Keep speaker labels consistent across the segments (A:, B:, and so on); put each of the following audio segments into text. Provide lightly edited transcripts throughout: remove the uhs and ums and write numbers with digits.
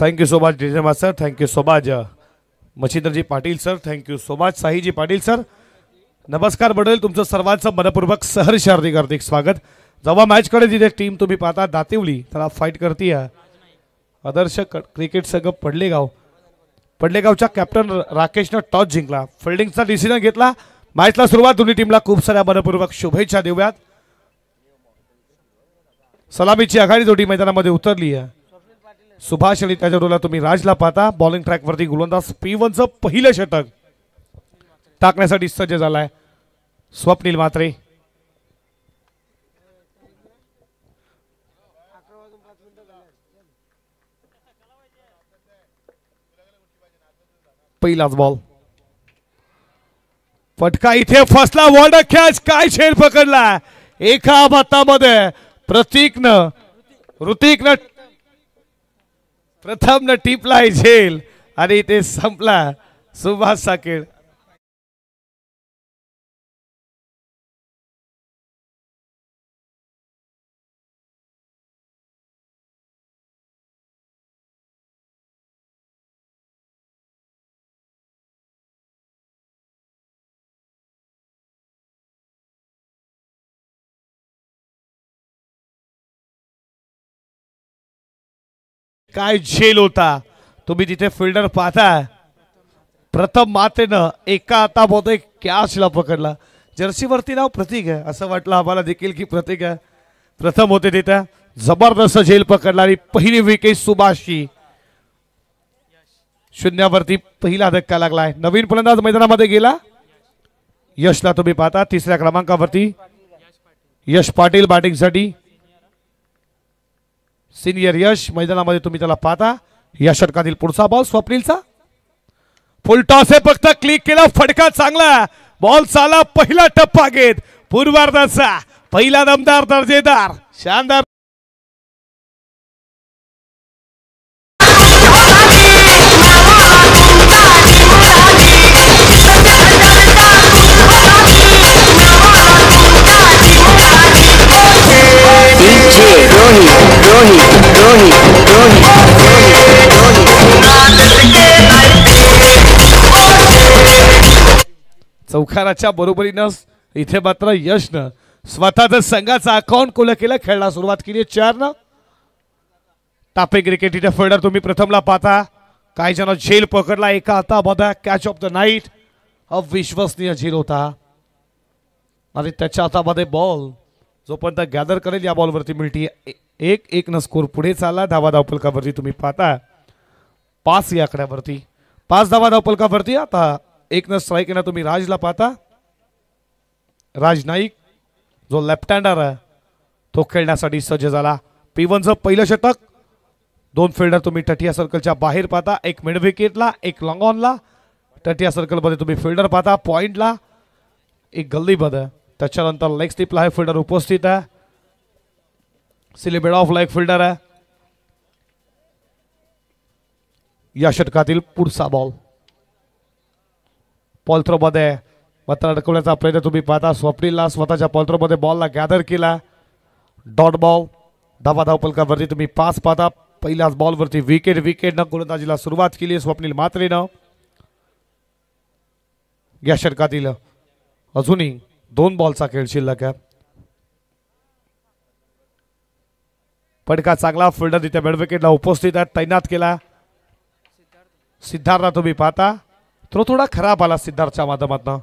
A: Thank you so much DJ master, thank you so much Machhindra ji Patil sir, thank you so much Sai ji Patil sir. नमस्कार मंडळी, तुमचं सर्वांचं मनपूर्वक सहर्ष हार्दिक स्वागत. जेव्हा मॅच कडे तिथे टीम तुम्ही पाहता दातिवली त्याला फाईट करते आदर्श क्रिकेट संघ पडलेगावच्या कॅप्टन राकेशनं टॉस जिंकला, फिल्डिंगचा डिसिजन घेतला. मॅचला सुरुवात दोन्ही टीमला खूप साऱ्या मनपूर्वक शुभेच्छा देऊयात. सलामीची आघाडी जोडी मैदानामध्ये उतरली आहे. सुभाष आणि त्याच्या रोला तुम्ही राजला पाहता. बॉलिंग ट्रॅक वरती गोलंदाज P1चं पहिलं षटक टाकण्यासाठी सज्ज झालाय स्वप्नील म्हात्रे. पहिलाच बॉल फटका इथे फसला. वॉर्ड कॅच, काय झेल पकडला एका बातामध्ये. ऋतिकनं प्रथम टिपला झेल आणि ते संपला. सुभाष साकेळ काय झेल होता. तुम्ही तिथे फिल्डर पाहता. प्रथम मातेनं एका हातामध्ये कॅचला पकडला. जर्सीवरती नाव प्रतीक आहे असं वाटलं आम्हाला देखील की प्रतीक आहे. प्रथम होते तिथे जबरदस्त झेल पकडला आणि पहिली विकेट सुभाषची. शून्यावरती पहिला धक्का लागलाय. नवीन फलंदाज मैदानामध्ये गेला. यशला तुम्ही पाहता तिसऱ्या क्रमांकावरती यश पाटील बॅटिंगसाठी. सिनियर यश मैदानामध्ये तुम्ही त्याला पाहता. या षटकातील पुढचा बॉल स्वप्नीलचा फुल टॉस आहे, फक्त क्लिक केला. फटका चांगला बॉल चाला. पहिला टप्पा घेत पूर्वार्धाचा पहिला दमदार दर्जेदार शानदार चौकाराच्या बरोबरीनं इथे मात्र यशनं स्वतःचा संघाचा अकाउंट खुलं केलं. खेळला सुरुवात केली 4 टापे क्रिकेट इथे फिल्डर तुम्ही प्रथमला पाहता. काही जण झेल पकडला एका हातामध्ये. कॅच ऑफ द नाईट अविश्वसनीय झेल होता आणि त्याच्या हातामध्ये बॉल जोपर्यंत गॅदर करेल या बॉलवरती मिळते 1-1 स्कोर पुढे चालला. धावा धावपलकावरती तुम्ही पाहता 5 या आकड्यावरती 5 धावा धावपलकावरती. आता 1 स्ट्राईक ना तुम्ही राजला पाहता. राज नाईक जो लेफ्ट हँडर आहे तो खेळण्यासाठी सज्ज झाला. P1चं पहिलं षटक. 2 फिल्डर तुम्ही टटिया सर्कलच्या बाहेर पाहता. 1 मिड विकेटला 1 लॉंग ऑनला. टटिया सर्कलमध्ये तुम्ही फिल्डर पाहता. पॉइंटला 1 गल्लीमध्ये. त्याच्यानंतर लेग स्टिपला हे फिल्डर उपस्थित आहे. सिलेबेड ऑफ लेग फिल्डर आहे. या षटकातील पुढचा बॉल पॉलथ्रो मध्ये मात्र अडकवण्याचा प्रयत्न तुम्ही पाहता. स्वप्नीलला स्वतःच्या पॉलथ्रो मध्ये बॉलला गॅदर केला. Dot ball. धावा धावपलकावरती तुम्ही 5 पाहता. पहिल्याच बॉलवरती विकेटनं गोलंदाजीला सुरुवात केली स्वप्नील म्हात्रेनं. या षटकातील अजूनही 2 बॉलचा खेळ शिल्लक आहे. फटका चांगला. फिल्डर तिथे मिड विकेटला उपस्थित आहे. तैनात केला. सिद्धार्थला तुम्ही पाहता. थोडा खराब आला सिद्धार्थच्या माध्यमातून.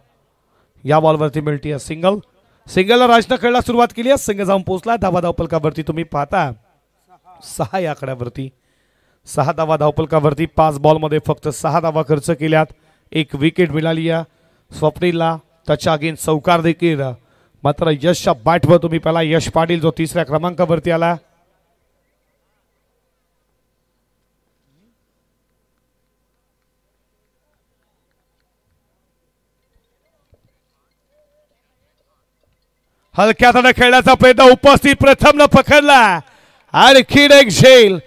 A: या बॉलवरती मिळते सिंगलला राजनं खेळला सुरुवात केली आहे. संघ जाऊन पोहोचला. धावा धावपलकावरती तुम्ही पाहता 6 या आकड्यावरती 6 धावा धावपलकावरती. 5 बॉलमध्ये फक्त 6 धावा खर्च केल्यात. 1 विकेट मिळाली आहे स्वप्नीलला. त्याच्या अगेन्स्ट चौकार देखील मात्र यशच्या बॅटवर तुम्ही पाहिला. यश पाटील जो 3ऱ्या क्रमांकावरती आला. हलक्या हाताने खेळण्याचा प्रयत्न उपस्थित. प्रथम पकडला. आणखी एक झेल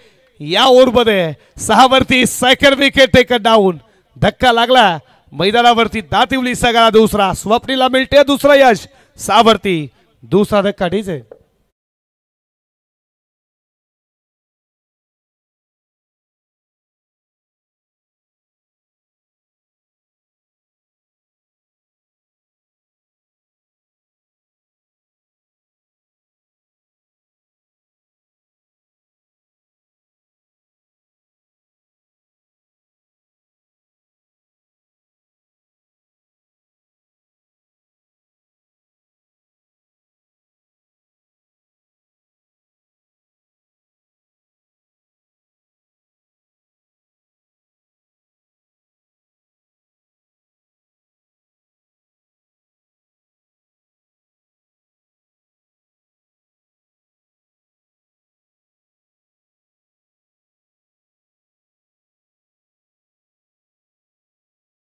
A: या ओव्हरमध्ये. 6 वरती सेकंड विकेट टेकन डाऊन. धक्का लागला मैदानावरती. दातिवली संघाला दुसरा. स्वप्नीला मिळते दुसरा यश. 6 वरती दुसरा धक्का डीजे.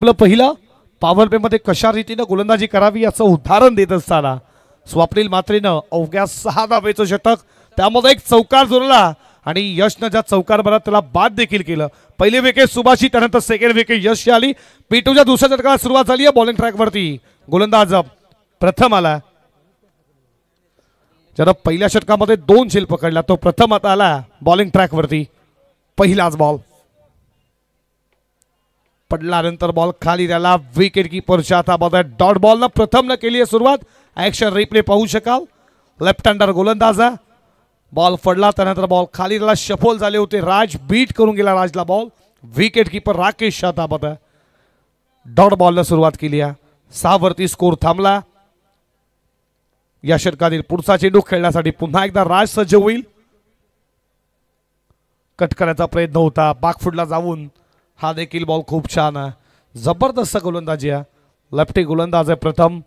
A: आपलं पहिलं पॉवर प्ले मध्ये कशा रीतीने गोलंदाजी करावी याचं उदाहरण देत असताना स्वप्नील मात्रेनं अवघ्या 6 धावेचं षटक, त्यामध्ये एक चौकार जोडला आणि यशनं ज्या चौकार मारला त्याला बाद देखील केलं. पहिली विकेट सुभाषी, त्यानंतर सेकंड विकेट यशची आली. पिटूच्या दुसऱ्या षटकाला सुरुवात झाली आहे. बॉलिंग ट्रॅक वरती गोलंदाज प्रथम आला. ज्यानं पहिल्या षटकामध्ये 2 झेल पकडला तो प्रथम आता आला बॉलिंग ट्रॅक वरती. पहिलाच बॉल पडल्यानंतर बॉल खाली राहिला. विकेट किपरच्या हातामध्ये डॉट बॉलनं प्रथम न केली आहे सुरुवात. ऍक्शन रिप्ले पाहू शकाल. लेफ्ट हँडर गोलंदाज बॉल पडला, त्यानंतर बॉल खाली राहिला. शफल झाले होते. राज बीट करून गेला राजला बॉल. विकेट किपर राकेश हातामध्ये डॉट बॉलनं सुरुवात केली आहे. 6 वरती स्कोर थांबला. या षटकातील पुढचा चेंडू खेळण्यासाठी पुन्हा एकदा राज सज्ज होईल. कट करण्याचा प्रयत्न होता, बाकफुटला जाऊन हा देखील बॉल खूप छान आहे. जबरदस्त गोलंदाजी आहे. लेफ्टी गोलंदाज आहे प्रथम,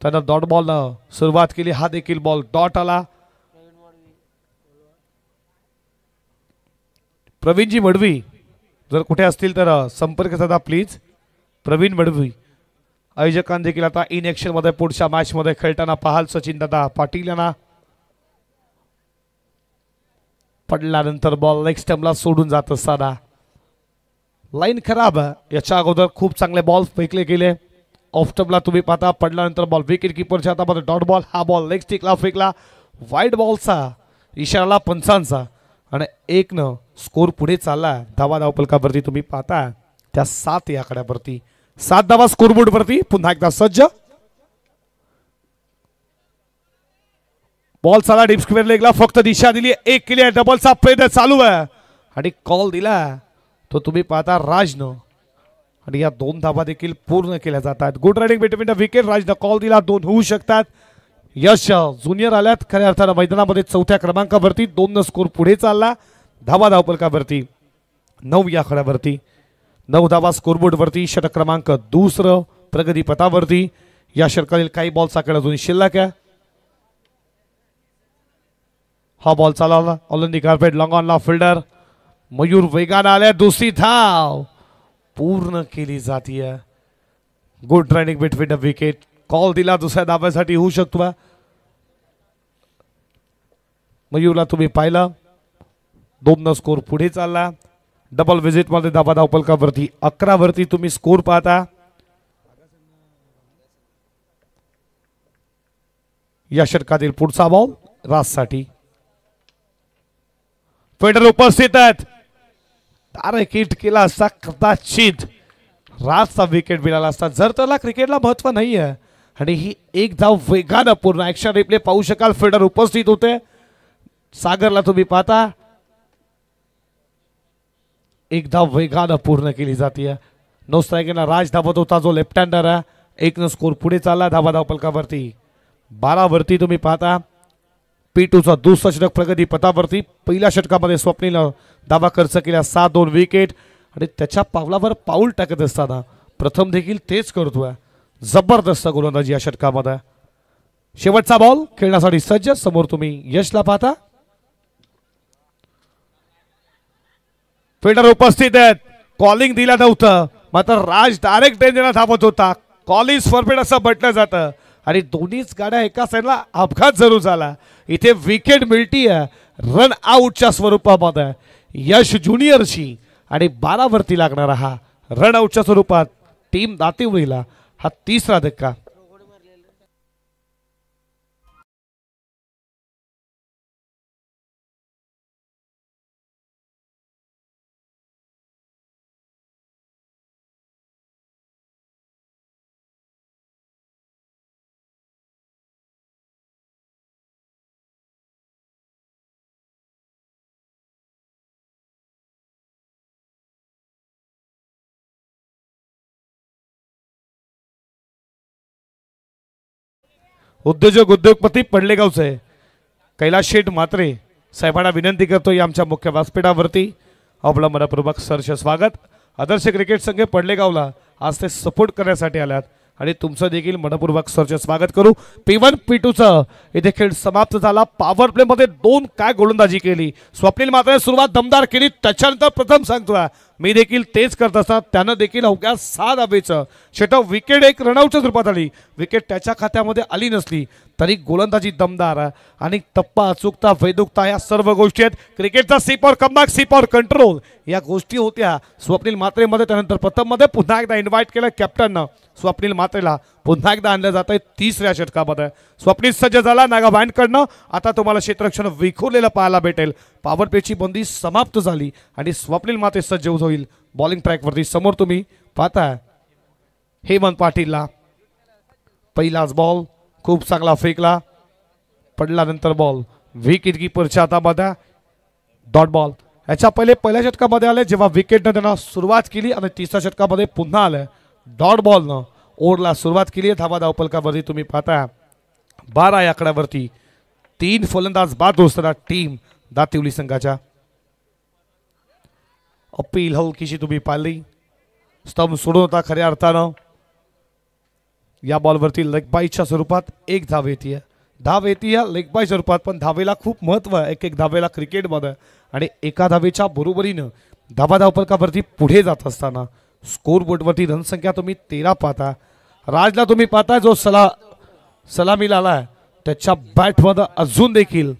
A: त्यानं डॉट बॉलनं सुरुवात केली. हा देखील बॉल डॉट आला. प्रवीणजी मडवी जर कुठे असतील तर संपर्क साधा प्लीज. प्रवीण मडवी आयोजकांनी देखील आता इन ऍक्शन मध्ये पुढच्या मॅच मध्ये खेळताना पाहाल. सचिन दादा पाटील यांना पडल्यानंतर बॉल लेग स्टंपला सोडून जात असताना लाईन खराब आहे. याच्या अगोदर खूप चांगले बॉल फेकले गेले. ऑफ स्टंपला तुम्ही पाहता पडल्यानंतर बॉल विकेट किपरच्या हातामध्ये डॉट बॉल. हा बॉल लेग स्टिकला फेकला. वाईट बॉलचा इशारा पंचांचा आणि 1 स्कोर पुढे चालला. धावा धावपलकावरती तुम्ही पाहता त्या 7 या आकड्यावरती 7 धावा स्कोरबोर्ड वरती. पुन्हा एकदा सज्ज. बॉल चाला डीप स्क्वेअर लेगला. फक्त दिशा दिली. 1 केली आहे. डबलचा प्रयत्न चालू आहे आणि कॉल दिला तो तुम्ही पाहता राजनं आणि या 2 धावा देखील पूर्ण केल्या जातात. Good riding between the wicket. राजनं कॉल दिला. 2 होऊ शकतात. यश ज्युनियर आल्यात खऱ्या अर्थानं मैदानामध्ये 4थ्या क्रमांकावरती. 2 स्कोर पुढे चालला. धावा धावपलकावरती 9 या आकड्यावरती 9 धावा स्कोरबोर्ड वरती. षटक क्रमांक 2 प्रगती पथावरती. या षटकातील काही बॉल साकडे अजून शिल्लक आहे. हा बॉल चालवला ऑलिंदी कार्पेट लॉंग ऑनला फिल्डर मयूर वेगाने आल्या. दुसरी धाव पूर्ण केली जाते. Good riding between the wicket. Call दिला दुसऱ्या धाब्यासाठी होऊ शकतो. मयूरला तुम्ही पाहिलं. 2 स्कोर पुढे चालला. डबल विजिट मध्ये धावा धावपलकावरती 11 वरती तुम्ही स्कोर पाहता. या षटकातील पुढचा बॉल राजसाठी. फिल्डर उपस्थित आहेत. तारक हिट केला असता कदाचित राजचा विकेट मिळाला असता. जर त्याला क्रिकेटला महत्व नाही आहे आणि ही 1 धाव वेगानं पूर्ण. ऍक्शन रिप्ले पाहू शकाल. फिल्डर उपस्थित होते. सागरला तुम्ही पाहता. 1 धाव वेगानं पूर्ण केली जाते. नो स्ट्राईकला राज धावत होता जो लेफ्ट हँडर आहे. 1 स्कोर पुढे चालला. धावा धावपलकावरती 12 वरती तुम्ही पाहता. P2चा दुसरा षटक प्रगती पथावरती. पहिल्या षटकामध्ये स्वप्नील धावा खर्च केल्या. 7-2 विकेट आणि त्याच्या पावलावर पाऊल टाकत असताना प्रथम देखील तेच करतोय. जबरदस्त गोलंदाजी या षटकामध्ये. शेवटचा बॉल खेळण्यासाठी सज्ज. समोर तुम्ही यशला पाहता. फिल्डर उपस्थित आहेत. कॉलिंग दिला नव्हतं मात्र राज डायरेक्ट डेंजरला धावत होता. कॉल इज फॉरवर्ड असं म्हटलं जातं आणि दोन्हीच गाड्या एका साईडला अपघात जरूर झाला. इथे विकेट मिळतीये रन आउटच्या स्वरूपामध्ये यश ज्युनियरची आणि 12 वरती लागणारा हा रन आउटच्या स्वरूपात टीम दातीवरीला हा 3रा धक्का. उद्योजपती पडलेगावचे कैलास शेठ मात्रे साहेबांना विनंती करतो या आमच्या मुख्य व्यासपीठावरती आपलं मनपूर्वक सहर्ष स्वागत. आदर्श क्रिकेट संघ पडलेगावला आज ते सपोर्ट करण्यासाठी आल्यात आणि तुमचं देखील मनपूर्वक सहर्ष स्वागत करू. P1 P2चा इथे खेळ समाप्त झाला. पॉवर प्ले मध्ये 2 काय गोलंदाजी केली. स्वप्नील मात्रे सुरुवात दमदार केली. त्याच्यानंतर प्रथम सांगतोय मी देखील तेच करत असतात. त्यानं देखील अवघ्या 6 धावेचं षटक, विकेट एक रनआउटच्या स्वरूपात आली. विकेट त्याच्या खात्यामध्ये आली नसली तरी गोलंदाजी दमदार आणि टप्पा, अचूकता, वैदुकता या सर्व गोष्टी आहेत. क्रिकेटचा सीपॉर कमबॅक, सीपॉर कंट्रोल या गोष्टी होत्या स्वप्नील म्हात्रेमध्ये. त्यानंतर प्रथममध्ये पुन्हा एकदा इन्व्हाइट केलं कॅप्टननं स्वप्नील म्हात्रेला. पुन्हा एकदा आणलं जात आहे तिसऱ्या षटकामध्ये. स्वप्नील सज्ज झाला नागा बँडकडनं. आता तुम्हाला क्षेत्ररक्षण विखुरलेलं पाहायला भेटेल. पॉवर प्लेची बंदी समाप्त झाली आणि स्वप्नील म्हात्रे सज्ज होईल बॉलिंग ट्रॅकवरती. समोर तुम्ही पाहताय हेमंत पाटीलला पहिलाच बॉल खूप चांगला फेकला, पडल्यानंतर बॉल विकेट कीपरच्या हातामध्ये डॉट बॉल. याच्या पहिले पहिल्या षटकामध्ये आले जेव्हा विकेटनं त्यांना सुरुवात केली आणि तिसऱ्या षटकामध्ये पुन्हा आलं डॉट बॉलनं ओव्हरला सुरुवात केली. धावा धावपलकावरती तुम्ही पाहता 12 या आकड्यावरती 3 फलंदाज बाद असताना टीम दातिवली संघाच्या. अपील हलकीशी तुम्ही पाहिली, स्तंभ सोडून होता खऱ्या अर्थानं. या बॉलवरती लेग बाईच्या स्वरूपात एक धाव येते. धाव येते लेग बाईच्या स्वरूपात, पण धावेला खूप महत्व आहे एक धावेला क्रिकेटमध्ये. आणि एका धावेच्या बरोबरीनं धावा धावपलकावरती पुढे जात असताना स्कोर बोर्डवरती रनसंख्या तुम्ही 13 पाहता. राजला तुम्ही पाहता जो सलामीला आलाय त्याच्या बॅटमध्ये अजून देखील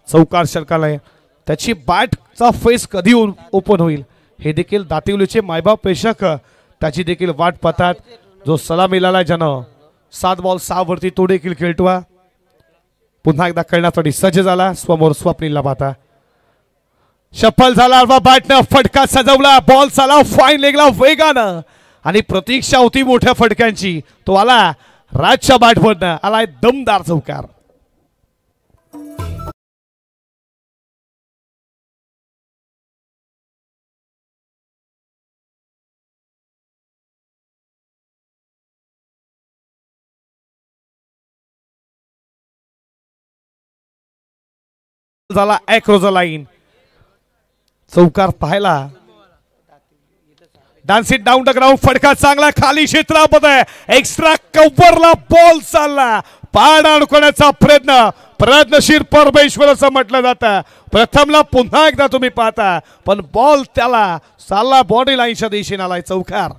A: चौकार षटकालाय. त्याची बॅटचा फेस कधी ओपन होईल हे देखील दातिवलीचे मायबाप प्रेक्षक त्याची देखील वाट पाहतात. जो सलामीला आलाय ज्यानं 7 बॉल 6 वरती तो देखील खेळतोय. पुन्हा एकदा खेळण्यासाठी सज्ज झाला. समोर स्वप्नीलला पाहता शफल झाला, बॅटनं फटका सजवला, बॉल चाला फाईन लेगला वेगानं आणि प्रतीक्षा होती मोठ्या फटक्यांची. तो आला राजच्या बॅटवरनं, आलाय दमदार चौकार. झाला ॲक्रोज लाईन, चौकार पाहायला. Dance it down the ground, फटका चांगला खाली क्षेत्रामध्ये एक्स्ट्रा कव्हरला बॉल चालला. पाड अडकवण्याचा प्रयत्नशील परमेश्वर असं म्हटलं जातं. प्रथमला पुन्हा एकदा तुम्ही पाहता पण बॉल त्याला चालला बॉडी लाईनच्या दिशेने आलाय चौकार.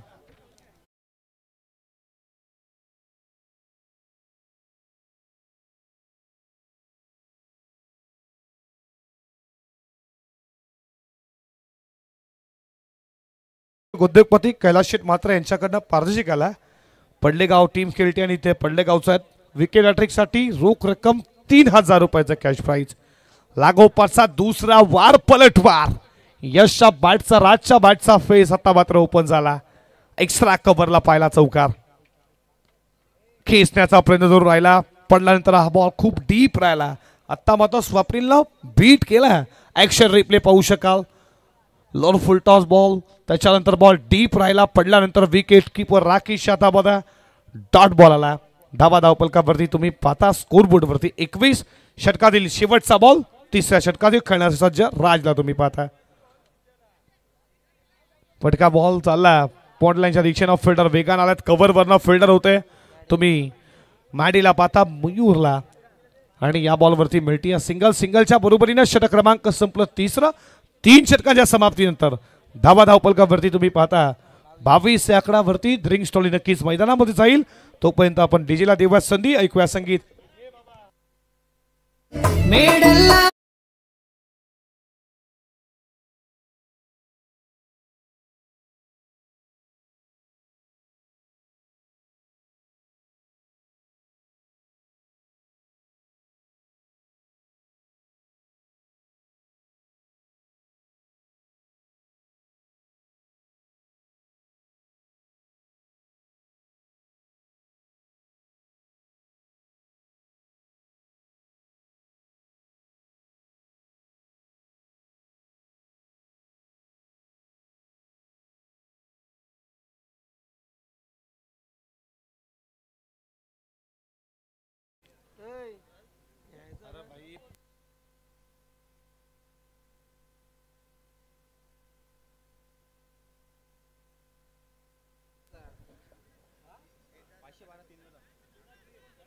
A: उद्योगपती कैलास शेठ मात्र यांच्याकडनं पारदर्शक आला. पडलेगाव टीम खेळते आणि ते पडलेगावचं आहेत. विकेट हॅट्रिकसाठी रोख रक्कम 3000 रुपयाचं कॅश प्राइज. लागोपाठचा दुसरा वार पलटवार. यशच्या बॅटचा राजच्या बॅटचा फेस आता मात्र ओपन झाला. एक्स्ट्रा कव्हरला पाहिला चौकार. खेचण्याचा प्रयत्न जरूर राहिला, पडल्यानंतर हा बॉल खूप डीप राहिला. आता मात्र स्वप्नीलनं बीट केला. ऍक्शन रिप्ले पाहू शकाल. लॉन फुल टॉस बॉल, त्याच्यानंतर बॉल डीप राहिला, पडल्यानंतर विकेट कीपर राकेश शाताबादा डॉट बॉल आला. धावा धावपलकावरती तुम्ही पाहता स्कोर बोर्डवरती 21 षटकातील शेवटचा बॉल. तिसऱ्या षटकातील खेळण्याचा सज्ज राजला तुम्ही पाहता. फटका बॉल चालला पॉइंट लाईनच्या दिशेनं. फिल्डर वेगान आलात, कव्हर वरनं फिल्डर होते. तुम्ही मॅडीला पाहता मयूरला आणि या बॉलवरती मिळते सिंगलच्या बरोबरीनं षटक क्रमांक संपलं तिसरं. 3 षटकांच्या समाप्तीनंतर धावा धावपलकावरती तुम्ही पाहता 22 या आकडावरती ड्रिंक स्टॉली नक्कीच मैदानामध्ये जाईल. तोपर्यंत आपण डीजेला देऊया संधी, ऐकूया संगीत.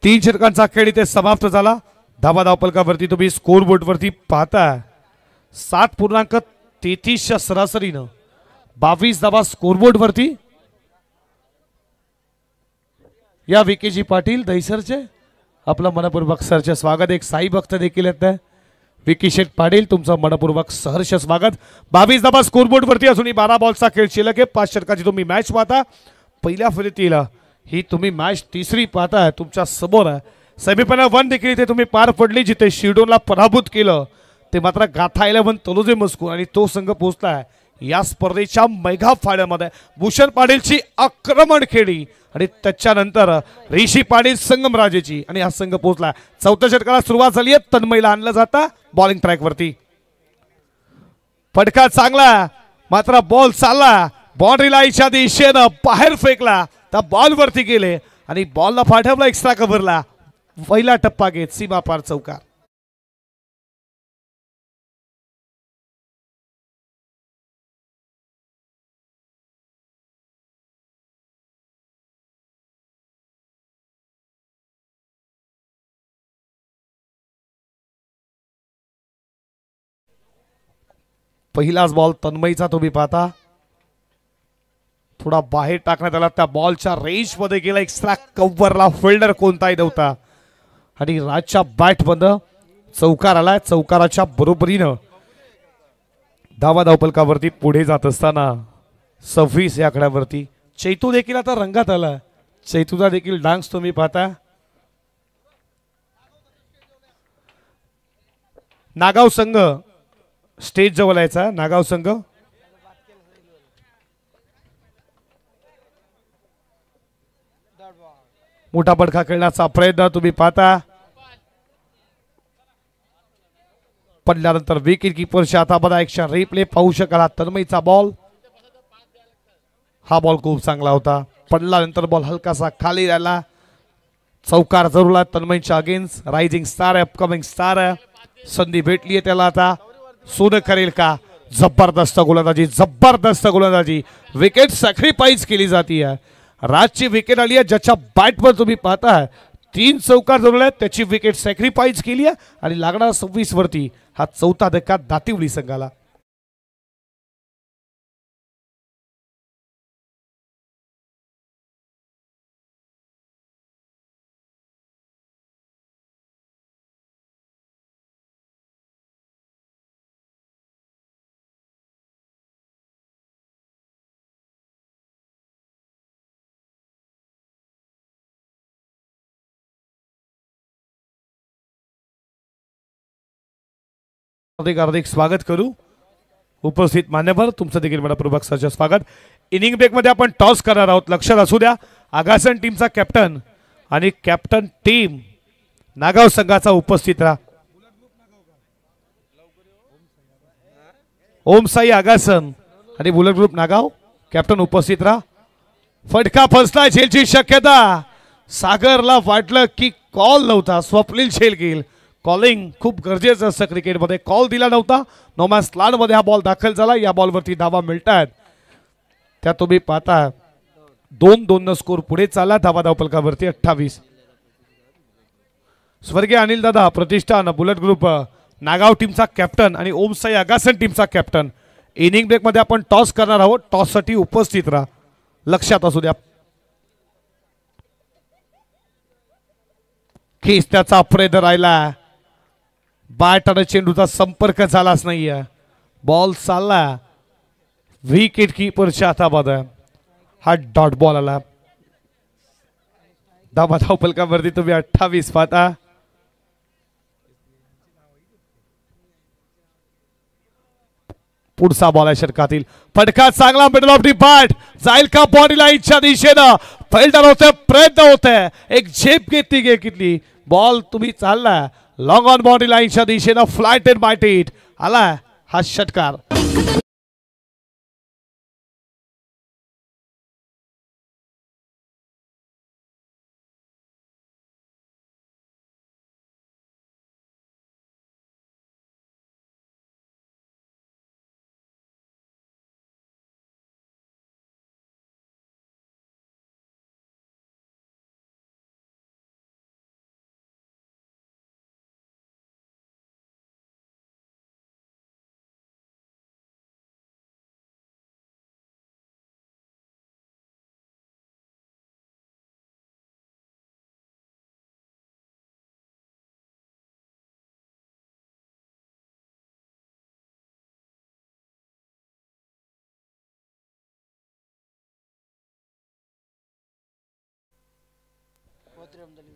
A: तीन षटकांचा खेळ इथे समाप्त झाला. धावा धावपलकावरती तुम्ही स्कोर बोर्डवरती पाहता 7.33 सरासरीनं 22 धावा स्कोरबोर्ड वरती. या विकेजी पाटील दहिसरचे आपलं मनपूर्वक सरचे स्वागत. एक साई भक्त देखील येत आहे. विकी शेठ पाटील तुमचं मनपूर्वक सहर्ष स्वागत. 22 धावा स्कोरबोर्ड वरती असून 12 बॉलचा खेळ शिल्लक आहे. 5 षटकाची तुम्ही मॅच पाहता. पहिल्या फलंदाजील ही तुम्ही मॅच तिसरी पाहताय तुमच्या समोर. सेमीफायनल 1 देखील इथे तुम्ही पार पडली जिथे शिरडोनला पराभूत केलं ते मात्र गाथा 11 तलोजे मस्कूर आणि तो संघ पोहोचलाय या स्पर्धेच्या मेगा फायनलमध्ये. भूषण पाटीलची आक्रमण खेळी आणि त्याच्यानंतर ऋषी पाटील संगमराजेची आणि हा संघ पोहोचला. चौथ्या षटकाला सुरुवात झाली आहे. तन्मयला आणलं जातं बॉलिंग ट्रॅक वरती. फटका चांगला मात्र बॉल चालला बाउंड्री लाईनच्या दिशेनं बाहेर फेकला. त्या बॉल वरती गेले आणि बॉलला पाठवला एक्स्ट्रा कव्हरला. पहिला टप्पा घेत सीमा पार चौकार. पहिलाच बॉल तन्मयचा तुम्ही पाहता थोडा बाहेर टाकण्यात आला. त्या बॉलच्या रेंज मध्ये गेला एक्स्ट्रा कव्हरला. फिल्डर कोणताही नव्हता आणि राजच्या बॅट मध्ये चौकार आलाय. चौकाराच्या बरोबरीनं धावा धावपलकावरती पुढे जात असताना 26 या आकड्यावरती चैतू देखील आता रंगात आला. चैतूचा देखील डान्स तुम्ही पाहता. नागाव संघ स्टेज जवळ यायचा. नागाव संघ मोठा बडखा खेळण्याचा प्रयत्न तुम्ही पाहता. पडल्यानंतर विकेट किपरच्या हातामध्ये एक्शन रिप्ले पाहू शकाल. तन्मयचा बॉल हा बॉल खूप चांगला होता. पडल्यानंतर बॉल हलकासा खाली राहिला. चौकार जरूर तन्मयच्या against. Rising star upcoming star संधी भेटली आहे त्याला. आता सोनं करेल का. जबरदस्त गोलंदाजी जबरदस्त गोलंदाजी. विकेट सॅक्रिफाईस केली जाते. राजची विकेट आली आहे ज्याच्या बॅटवर तुम्ही पाहताय 3 चौकार जरूर आहेत. त्याची विकेट सॅक्रिफाईस केली आहे आणि लागणार 26 वरती हा चौथा धक्का दातिवली संघाला. हार्दिक स्वागत करू. उपस्थित मान्यवर तुमचं देखील मनपूर्वक सहर्ष स्वागत. इनिंग ब्रेक मध्ये आपण टॉस करणार आहोत. लक्षात असू द्या आगासन टीमचा कॅप्टन आणि कॅप्टन टीम नागाव संघाचा उपस्थित राहा. ओम साई आगासन आणि बुलेट ग्रुप नागाव कॅप्टन उपस्थित राहा. फटका फसला. झेलची शक्यता. सागरला वाटलं की कॉल नव्हता. स्वप्नील झेल घेईल. कॉलिंग खूप गरजेचं असतं क्रिकेटमध्ये. कॉल दिला नव्हता. नोमॅन्स लँडमध्ये हा बॉल दाखल झाला. या बॉलवरती धावा मिळतात त्या तुम्ही पाहता. 2-2 स्कोर पुढे चालला. धावा धावपलकावरती 28. स्वर्गीय अनिल दादा प्रतिष्ठान बुलेट ग्रुप नागाव टीमचा कॅप्टन आणि ओम साई आगासन टीमचा कॅप्टन. इनिंग ब्रेक मध्ये आपण टॉस करणार आहोत. टॉस साठी उपस्थित राहा. लक्षात असू द्या. केस त्याचा प्रयत्न राहिला. बॅट आणि चेंडूचा संपर्क झालाच नाहीये. बॉल चालला विकेट कीपरच्या हातामध्ये. हा डॉट बॉल आला. धावा धावपलकावरती तुम्ही 28 पाहता. पुढचा बॉल आहे षटकातील. फटका चांगला मिडल ऑफ दी बॅट जाईल का बॉडी लाईनच्या दिशेनं. फिल्डर होते प्रयत्न होते. एक झेप घेतली किती बॉल तुम्ही चालला लॉंग ऑन बॉडी लाईनच्या दिशेनं. फ्लाइट एंड बाईट इट आला हा षटकार.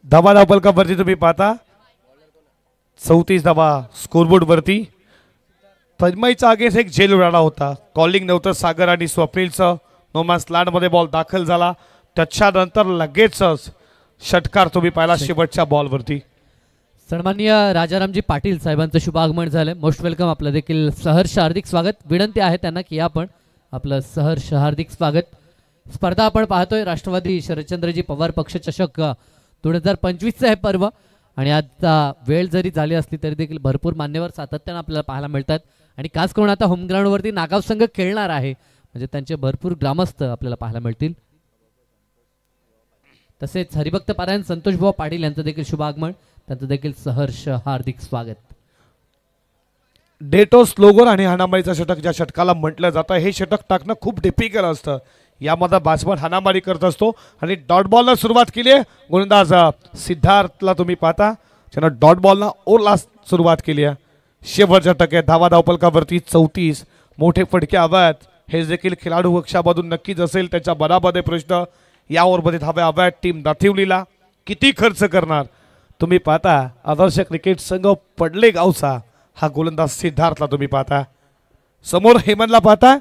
A: धावा धावपलकावरती तुम्ही पाहता 34 धावा स्कोरबोर्ड वरती. तन्मयचा अगेन्स्ट एक झेल उडाला होता, कॉलिंग नव्हतं. सागर आणि स्वप्नीलचं नोमॅन्स लँड मध्ये बॉल दाखल झाला, त्याच्यानंतर लगेचच षटकार तुम्ही पाहिला शेवटच्या बॉलवरती.
B: सन्माननीय राजारामजी पाटील साहेबांचं शुभ आगमन झालं. Most welcome. आपलं देखील सहर्ष हार्दिक स्वागत. विनंती आहे त्यांना की आपण आपलं सहर्ष हार्दिक स्वागत. स्पर्धा आपण पाहतोय राष्ट्रवादी शरदचंद्रजी पवार पक्ष चषक 2025चं हे पर्व आणि आता वेळ जरी झाली असली तरी देखील भरपूर मान्यवर सातत्यानं आपल्याला पाहायला मिळतात आणि खास करून आता होम ग्राउंडवरती नागाव संघ खेळणार आहे, म्हणजे त्यांचे भरपूर ग्रामस्थ आपल्याला पाहायला मिळतील. तसेच हरिभक्त पारायण संतोषभाऊ पाटील यांचं देखील शुभ आगमन, त्यांचं देखील सहर्ष हार्दिक स्वागत.
A: डेटो स्लोगन आणि हाणामारीचं षटक ज्या षटकाला म्हटलं जातं, हे षटक टाकणं खूप डिफिकल्ट असतं. यामध्ये बॅट्समन हाणामारी करत असतो आणि डॉट बॉलला सुरुवात केली आहे. गोलंदाज सिद्धार्थला तुम्ही पाहता त्यानं डॉट बॉलला ओरला सुरुवात केली आहे. शेवटच्या टक्के धावा धावपलकावरती 34 मोठे फटके हव्यात. हे देखील खेळाडू पक्षामधून नक्कीच असेल. त्याच्या बराबर प्रश्न या ओव्हरमध्ये धाव्या हव्यात. टीम दातिवलीला किती खर्च करणार तुम्ही पाहता. आदर्श क्रिकेट संघ पडले गावचा हा गोलंदाज सिद्धार्थला तुम्ही पाहता. समोर हेमनला पाहता.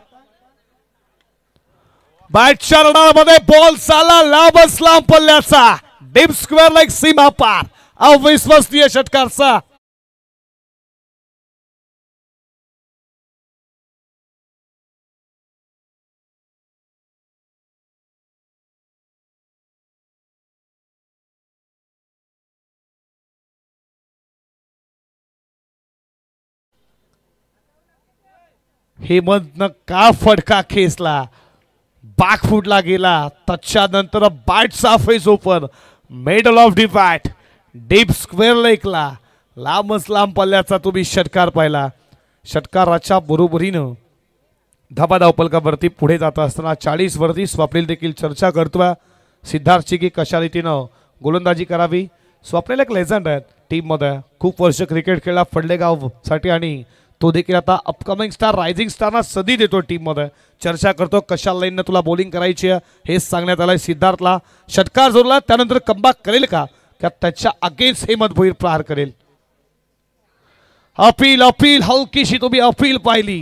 A: बॅटच्या रडामध्ये बॉल चालला लांब पल्ल्याचा डीप स्क्वेअर लाईक सीमा पार. अविश्वसनीय षटकारचा हेमंतनं का फटका खेचला, बाक फुटला गेला. त्याच्यानंतर बॅटचा face open middle off the bat deep square लेगला लांब पल्ल्याचा तुम्ही षटकार पाहिला. षटकाराच्या बरोबरीनं धाबा धावपलकावरती पुढे जात असताना 40 वरती स्वप्नील देखील चर्चा करतोय सिद्धार्थची की कशा रीतीनं गोलंदाजी करावी. स्वप्नील एक लेजंड आहेत टीममध्ये, खूप वर्ष क्रिकेट खेळला फडलेगावसाठी आणि तो देखील आता अपकमिंग स्टार रायझिंग स्टारना संधी देतो टीममध्ये. चर्चा करतो कशा लाईनने तुला बॉलिंग करायची आहे हेच सांगण्यात आलंय सिद्धार्थला. षटकार जोडला त्यानंतर कमबॅक करेल का त्याच्या अगेन्स्ट हेमंत भोईर प्रहार करेल. अपील हलकीशी तुम्ही अपील पाहिली.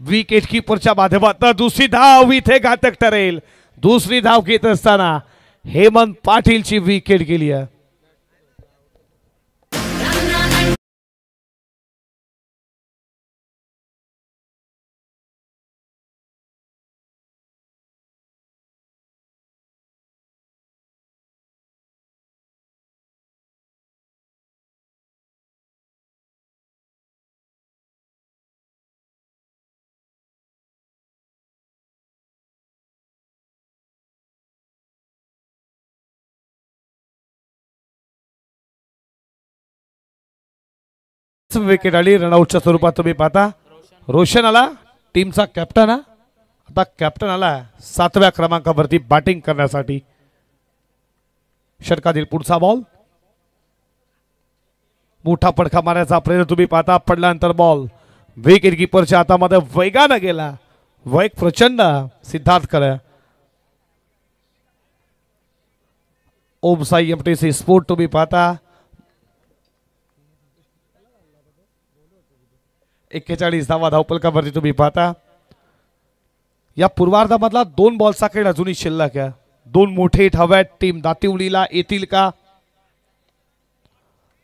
A: विकेट कीपरच्या माध्यमातून दुसरी धाव इथे घातक ठरेल. दुसरी धाव घेत असताना हेमंत पाटीलची विकेट गेली आहे. विकेट आली रनआउटच्या स्वरूपात तुम्ही पाहता. रोशन आला टीमचा कॅप्टन. आता कॅप्टन आला 7व्या क्रमांकावरती बॅटिंग करण्यासाठी. षटकातील पुढचा बॉल मोठा पडखा मारण्याचा प्रयत्न तुम्ही पाहता. पडल्यानंतर बॉल विकेट कीपरच्या हातामध्ये वेगानं गेला. वेग प्रचंड सिद्धार्थ करे. ओम साई एमटीसी स्पोर्ट तुम्ही पाहता. 41 धावा धावपलकावरती तुम्ही पाहता. या पूर्वार्धामधला 2 बॉलचा खेळ अजूनही शिल्लक आहे. 2 मोठे हव्यात. टीम दातिवलीला येतील का.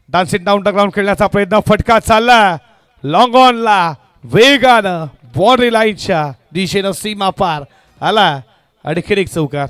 A: डान्सिंग डाऊन द ग्राउंड खेळण्याचा प्रयत्न. फटका चालला लॉंग ऑनला वेगानं बॉर्डरी लाईनच्या दिशेनं सीमा पार आला. आणखीन एक चौकार.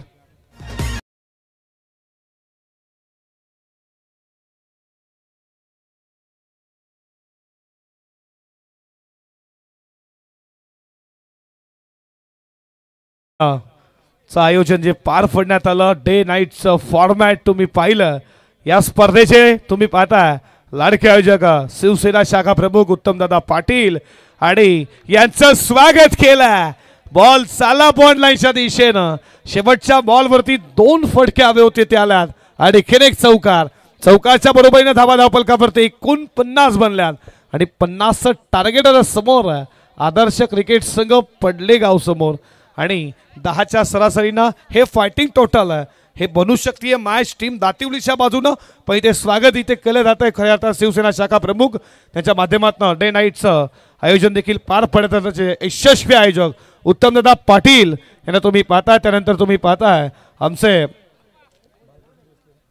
A: आयोजन जे पार पडण्यात आलं डे नाईटचं फॉर्मॅट तुम्ही पाहिलं. या स्पर्धेचे तुम्ही पाहता लाडके आयोजक शिवसेना शाखा प्रमुख उत्तमदादा पाटील आणि यांचं स्वागत केलं. बॉल चाला बॉन्ड लाईनच्या दिशेनं. शेवटच्या बॉलवरती 2 फटके हवे होते ते आल्यात आणि एक चौकार. चौकारच्या बरोबरीने धावा धावपलकावरती 49 बनल्यात आणि 50 टार्गेट समोर आदर्श क्रिकेट संघ पडले गाव समोर आणि 10च्या सरासरीनं हे फायटिंग टोटल हे बनू शकते मॅच टीम दातिवलीच्या बाजूनं पण ते स्वागत इथे केलं जात आहे खऱ्या अर्थात शिवसेना शाखा प्रमुख त्यांच्या माध्यमातून डे नाईटचं आयोजन देखील पार पडत असल्याचे यशस्वी आयोजक उत्तमदादा पाटील यांना तुम्ही पाहताय त्यानंतर तुम्ही पाहताय आमचे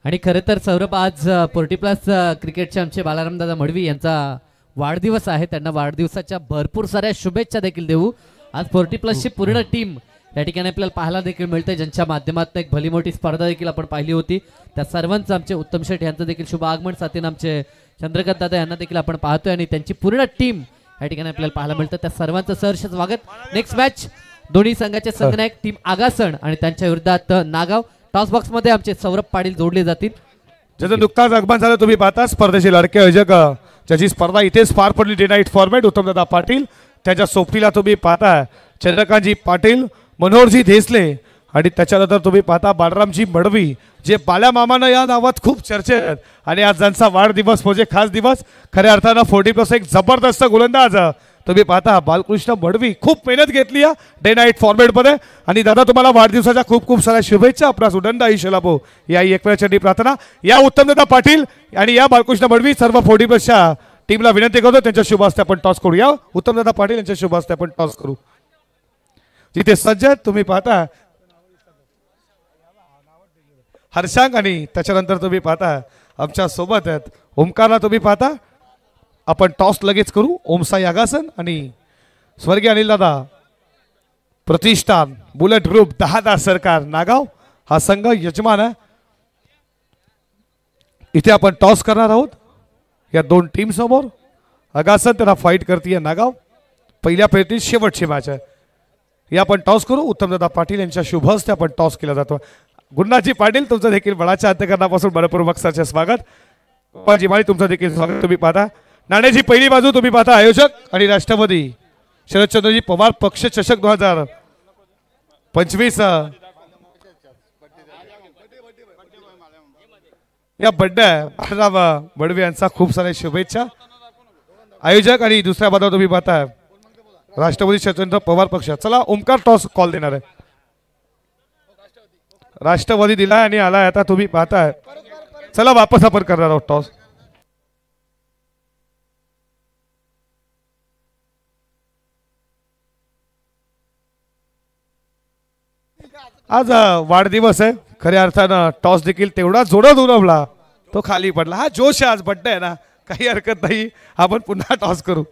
B: आणि खरं तर सौरभ आज पोर्टी प्लस क्रिकेटचे आमचे बालारामदादा मडवी यांचा वाढदिवस आहे त्यांना वाढदिवसाच्या भरपूर साऱ्या शुभेच्छा देखील देऊ आज पोर्टी प्लसची पूर्ण टीम या ठिकाणी आपल्याला पाहायला देखील मिळते ज्यांच्या माध्यमातून एक भली मोठी स्पर्धा देखील आपण पाहिली होती त्या सर्वांचं आमचे उत्तम शेठ यांचं देखील शुभ आगमन साथीनं आमचे चंद्रकांत दादा यांना देखील आपण पाहतोय आणि त्यांची पूर्ण टीम या ठिकाणी आपल्याला पाहायला मिळतं त्या सर्वांचं सहर्ष स्वागत नेक्स्ट मॅच दोन्ही संघाचे संघनायक टीम आगासण आणि त्यांच्या विरोधात नागाव टॉस बॉक्स मध्ये आमचे सौरभ पाटील जोडले जातील
A: ज्याचं नुकताच आगमन झालं तुम्ही पाहता स्पर्धेचे लाडके आयोजक ज्याची स्पर्धा इथेच पार पडली डे नाईट फॉर्मॅट उत्तमदादा पाटील त्याच्या सोबतीला तुम्ही पाहता चंद्रकांतजी पाटील मनोहरजी देसले आणि त्याच्यानंतर तुम्ही पाहता बालरामजी मडवी जे बाल्या मामानं या नावात खूप चर्चेत आहेत आणि आज ज्यांचा वाढदिवस म्हणजे खास दिवस खऱ्या अर्थानं 40+ एक जबरदस्त गोलंदाज तुम्ही पाहता बालकृष्ण मडवी खूप मेहनत घेतली या डे नाईट फॉर्मॅटमध्ये आणि दादा तुम्हाला वाढदिवसाच्या खूप खूप साऱ्या शुभेच्छा आपला सुगंध आयुष्य लाभो या एक वेळाची प्रार्थना या उत्तमदादा पाटील आणि या बालकृष्ण मडवी सर्व 40+च्या टीमला विनंती करतो त्यांच्या शुभ हस्ते आपण टॉस करू या उत्तमदादा पाटील यांच्या शुभ हस्ते आपण टॉस करू जिथे सज्ज तुम्ही पाहता हर्षांग आणि त्याच्यानंतर तुम्ही पाहता आमच्या सोबत आहेत ओमकारला तुम्ही पाहता आपण टॉस लगेच करू ओमसाई आगासन आणि स्वर्गीय अनिल दादा प्रतिष्ठान बुलेट ग्रुप 10 सरकार नागाव हा संघ यजमान आहे इथे आपण टॉस करणार आहोत या दोन टीम समोर आगासन त्यांना फाईट करते नागाव पहिल्या फेरीतील शेवटची मॅच आहे या आपण टॉस करू उत्तमदादा पाटील यांच्या शुभ हस्ते आपण टॉस केला जातो गुन्हाजी पाटील तुमचं देखील बळाच्या अंतकरणापासून मनपूर्वक सरचे स्वागत जिमाळी तुमचं देखील स्वागत तुम्ही पाहता नाण्याची पहिली बाजू तुम्ही पाहता आयोजक आणि राष्ट्रवादी शरदचंद्रजी पवार पक्ष चषक 2025 या बड्डे बाळराम मडवी यांचा खूप साऱ्या शुभेच्छा आयोजक आणि दुसऱ्या बाजूला तुम्ही पाहता राष्ट्रवादी शरदचंद्र पवार पक्ष चला ओमकार टॉस कॉल देणार आहे राष्ट्रवादी दिलाय आणि आलाय आता तुम्ही पाहताय चला वापस आपण करणार आहोत टॉस आज वाढदिवस आहे खऱ्या अर्थानं टॉस देखील तेवढा जोरात उडवला तो खाली पडला हा जोश आहे आज बड्डे आहे ना काही हरकत नाही आपण पुन्हा टॉस करू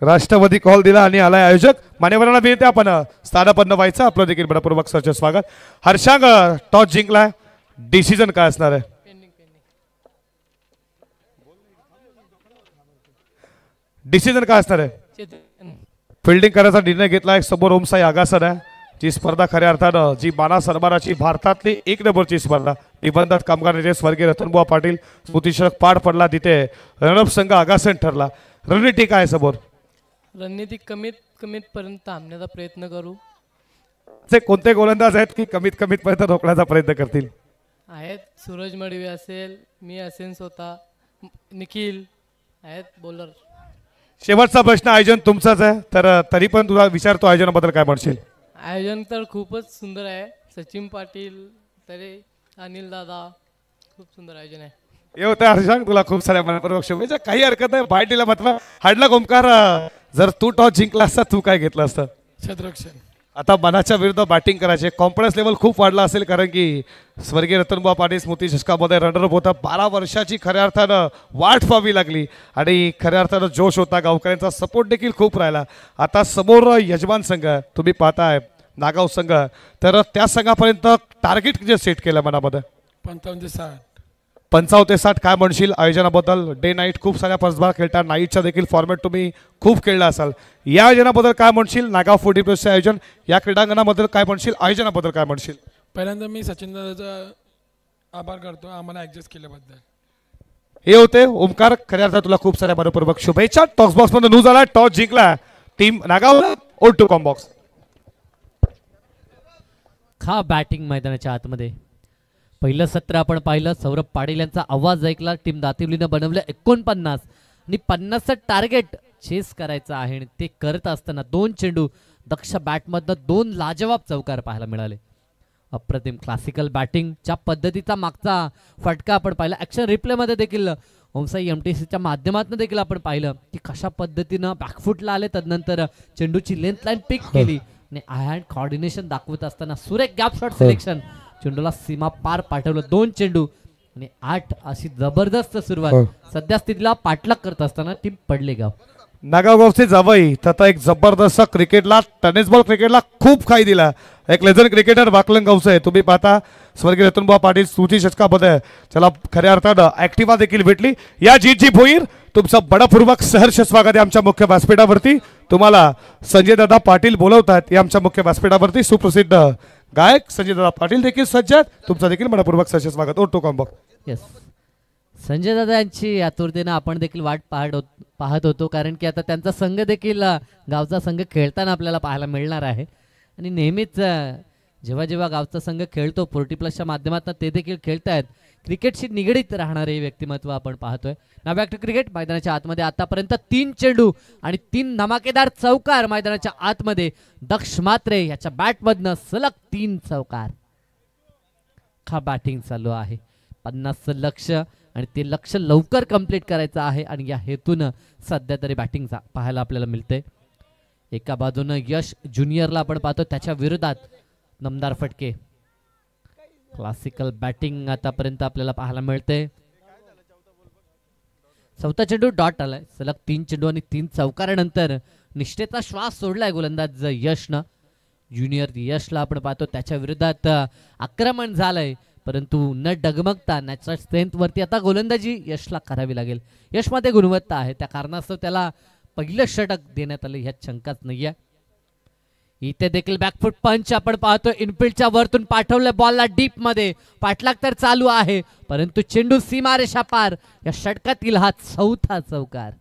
A: राष्ट्रवादी कॉल दिला आणि आलाय आयोजक मान्यवरांना विनंती आपण स्थानापन्न व्हायचं आपलं देखील मनपूर्वक सरचे स्वागत हर्षांग टॉस जिंकलाय डिसिजन काय असणार आहे डिसिजन काय असणार आहे फिल्डिंग करायचा निर्णय घेतला आहे समोर ओमसाई आगासन आहे जी स्पर्धा खऱ्या अर्थानं जी माना सन्मानाची भारतातली 1 नंबरची स्पर्धा निबंधात कामगार नेते स्वर्गीय रतनबुवा पाटील स्मृतिशक पार पडला तिथे रणप संघ आगासन ठरला रणनीती काय समोर
C: रणनीती कमीत पर्यंत थांबण्याचा प्रयत्न करू
A: ते कोणते गोलंदाज आहेत की कमीत पर्यंत रोखण्याचा प्रयत्न करतील
C: आहेत सूरज मडवी असेल मी असेल स्वतः निखिल आहेत बॉलर
A: शेवटचा प्रश्न आयोजन तुमचाच आहे तर तरी पण तुला विचारतो आयोजनाबद्दल काय म्हणशील
C: आयोजन तर खूपच सुंदर आहे सचिन पाटील तरे अनिल दादा खूप सुंदर आयोजन आहे
A: हे होतं हर्षांग तुला खूप साऱ्या मनपूर्वक शुभेच्छा काही हरकत नाही पार्टीला मात्र हाडला ओमकार जर तू टॉस जिंकला असता तू काय घेतलं असतं
C: क्षेत्ररक्षण
A: आता मनाच्या विरुद्ध बॅटिंग करायचे कॉन्फिडन्स लेवल खूप वाढला असेल कारण की स्वर्गीय रतनबुवा पाटील स्मृती शतकामध्ये रनरअप होता 12 वर्षाची खऱ्या अर्थानं वाट पाहावी लागली आणि खऱ्या अर्थानं जोश होता गावकऱ्यांचा सपोर्ट देखील खूप राहिला आता समोर यजमान संघ तुम्ही पाहताय नागाव संघ तर त्या संघापर्यंत टार्गेट जे सेट केलं मनामध्ये 55 ते 60 काय म्हणशील आयोजनाबद्दल डे नाईट खूप साऱ्या स्पर्धा खेळता नाईटचा देखील फॉर्मॅट तुम्ही खूप खेळला असाल या आयोजनाबद्दल काय म्हणशील नागाव 40+ आयोजन या क्रीडांगणाबद्दल काय म्हणशील आयोजनाबद्दल काय म्हणशील
D: पहिल्यांदा मी सचिन दादाचा आभार करतो आम्हाला ॲडजस्ट केल्याबद्दल
A: हे होते ओमकार खऱ्या अर्थात तुला खूप साऱ्या मनपूर्वक शुभेच्छा टॉस बॉक्स मध्ये न्यूज आला टॉस जिंकला टीम नागाव ओल्ड टू कॉम बॉक्स
B: खा बॅटिंग मैदानाच्या आतमध्ये पहिलं सत्र आपण पाहिलं सौरभ पाटील यांचा आवाज ऐकला टीम दातिवलीनं बनवलं 49 आणि 50चं टार्गेट चेस करायचं आहे आणि ते करत असताना 2 चेंडू दक्ष बॅटमधनं 2 लाजवाब चौकार पाहायला मिळाले. अप्रतिम क्लासिकल बॅटिंग, ज्या पद्धतीचा मागचा फटका आपण पाहिला ॲक्शन रिप्लेमध्ये देखील ओमसाई MTCच्या माध्यमातून देखील आपण पाहिलं की कशा पद्धतीनं बॅकफुटला आले, तदनंतर चेंडूची लेंथ लाईन पिक केली आणि हँड कॉर्डिनेशन दाखवत असताना सुरेख गॅप शॉट सिलेक्शन, चेंडूला सीमा पार पाठवलं. 2 चेंडू आणि 8 अशी जबरदस्त सुरुवात. सध्या स्थितीला पाठलाग करत असताना टीम पडले गाव.
A: नागाव गावचे जावई तथा एक जबरदस्त क्रिकेटला टेनिस बॉल क्रिकेटला खूप काही दिला एक लेजंड क्रिकेटर वाकलन गावचं आहे. तुम्ही पाहता स्वर्गीय रतनबुवा पाटील स्मृती शतकामध्ये त्याला खऱ्या अर्थानं ऍक्टिवा देखील भेटली. या जीतची भोईर तुमचं बडपूर्वक सहर्ष स्वागत आहे आमच्या मुख्य व्यासपीठावरती. तुम्हाला संजय दादा पाटील बोलवतात या आमच्या मुख्य व्यासपीठावरती. सुप्रसिद्ध गायक संजय दादा पाटील देखील सज्ज आहेत. तुमचं देखील बडपूर्वक सहर्ष स्वागत. ओ टू कॉम्बॉक.
B: येस, संजय दादा यांची आतुरतेनं आपण देखील वाट पाहत होतो, कारण की आता त्यांचा संघ देखील गावचा संघ खेळताना आपल्याला पाहायला मिळणार आहे. आणि नेहमीच जेव्हा जेव्हा गावचा संघ खेळतो 40+ माध्यमातून ते देखील खेळतायत. क्रिकेटशी निगडीत राहणारे व्यक्तिमत्व आपण पाहतोय. नाव बॅक टू क्रिकेट. मैदानाच्या आतमध्ये आतापर्यंत 3 चेंडू आणि 3 धमाकेदार चौकार मैदानाच्या आतमध्ये. दक्ष मात्रे याच्या बॅटमधनं सलग 3 चौकार. हा बॅटिंग चालू आहे. 50चं लक्ष आणि ते लक्ष लवकर कंप्लीट करायचं आहे आणि या हेतून सध्या तरी बॅटिंग पाहायला आपल्याला मिळते. एका बाजूनं यश ज्युनियरला आपण पाहतो, त्याच्या विरोधात दमदार फटके. क्लासिकल बॅटिंग आतापर्यंत आपल्याला पाहायला मिळते. चौथा चेंडू डॉट आलाय. सलग 3 चेंडू आणि 3 चौकारानंतर निष्ठेचा श्वास सोडलाय गोलंदाज यशनं. ज्युनियर यशला आपण पाहतो, त्याच्या विरोधात आक्रमण झालंय, परंतु न डगमगता नॅचरल स्ट्रेंथ वरती आता गोलंदाजी यशला करावी लागेल. यशमध्ये गुणवत्ता आहे, त्या कारणास्तव त्याला पहिलं षटक देण्यात आलं ह्यात शंकाच नाहीये. इथे देखील बॅकफुट पंच आपण पाहतो. इनफिल्डच्या वरतून पाठवलं बॉलला डीप मध्ये. पाठलाग तर चालू आहे, परंतु चेंडू सीमारेषा पार. या षटकातील हा 4था चौकार.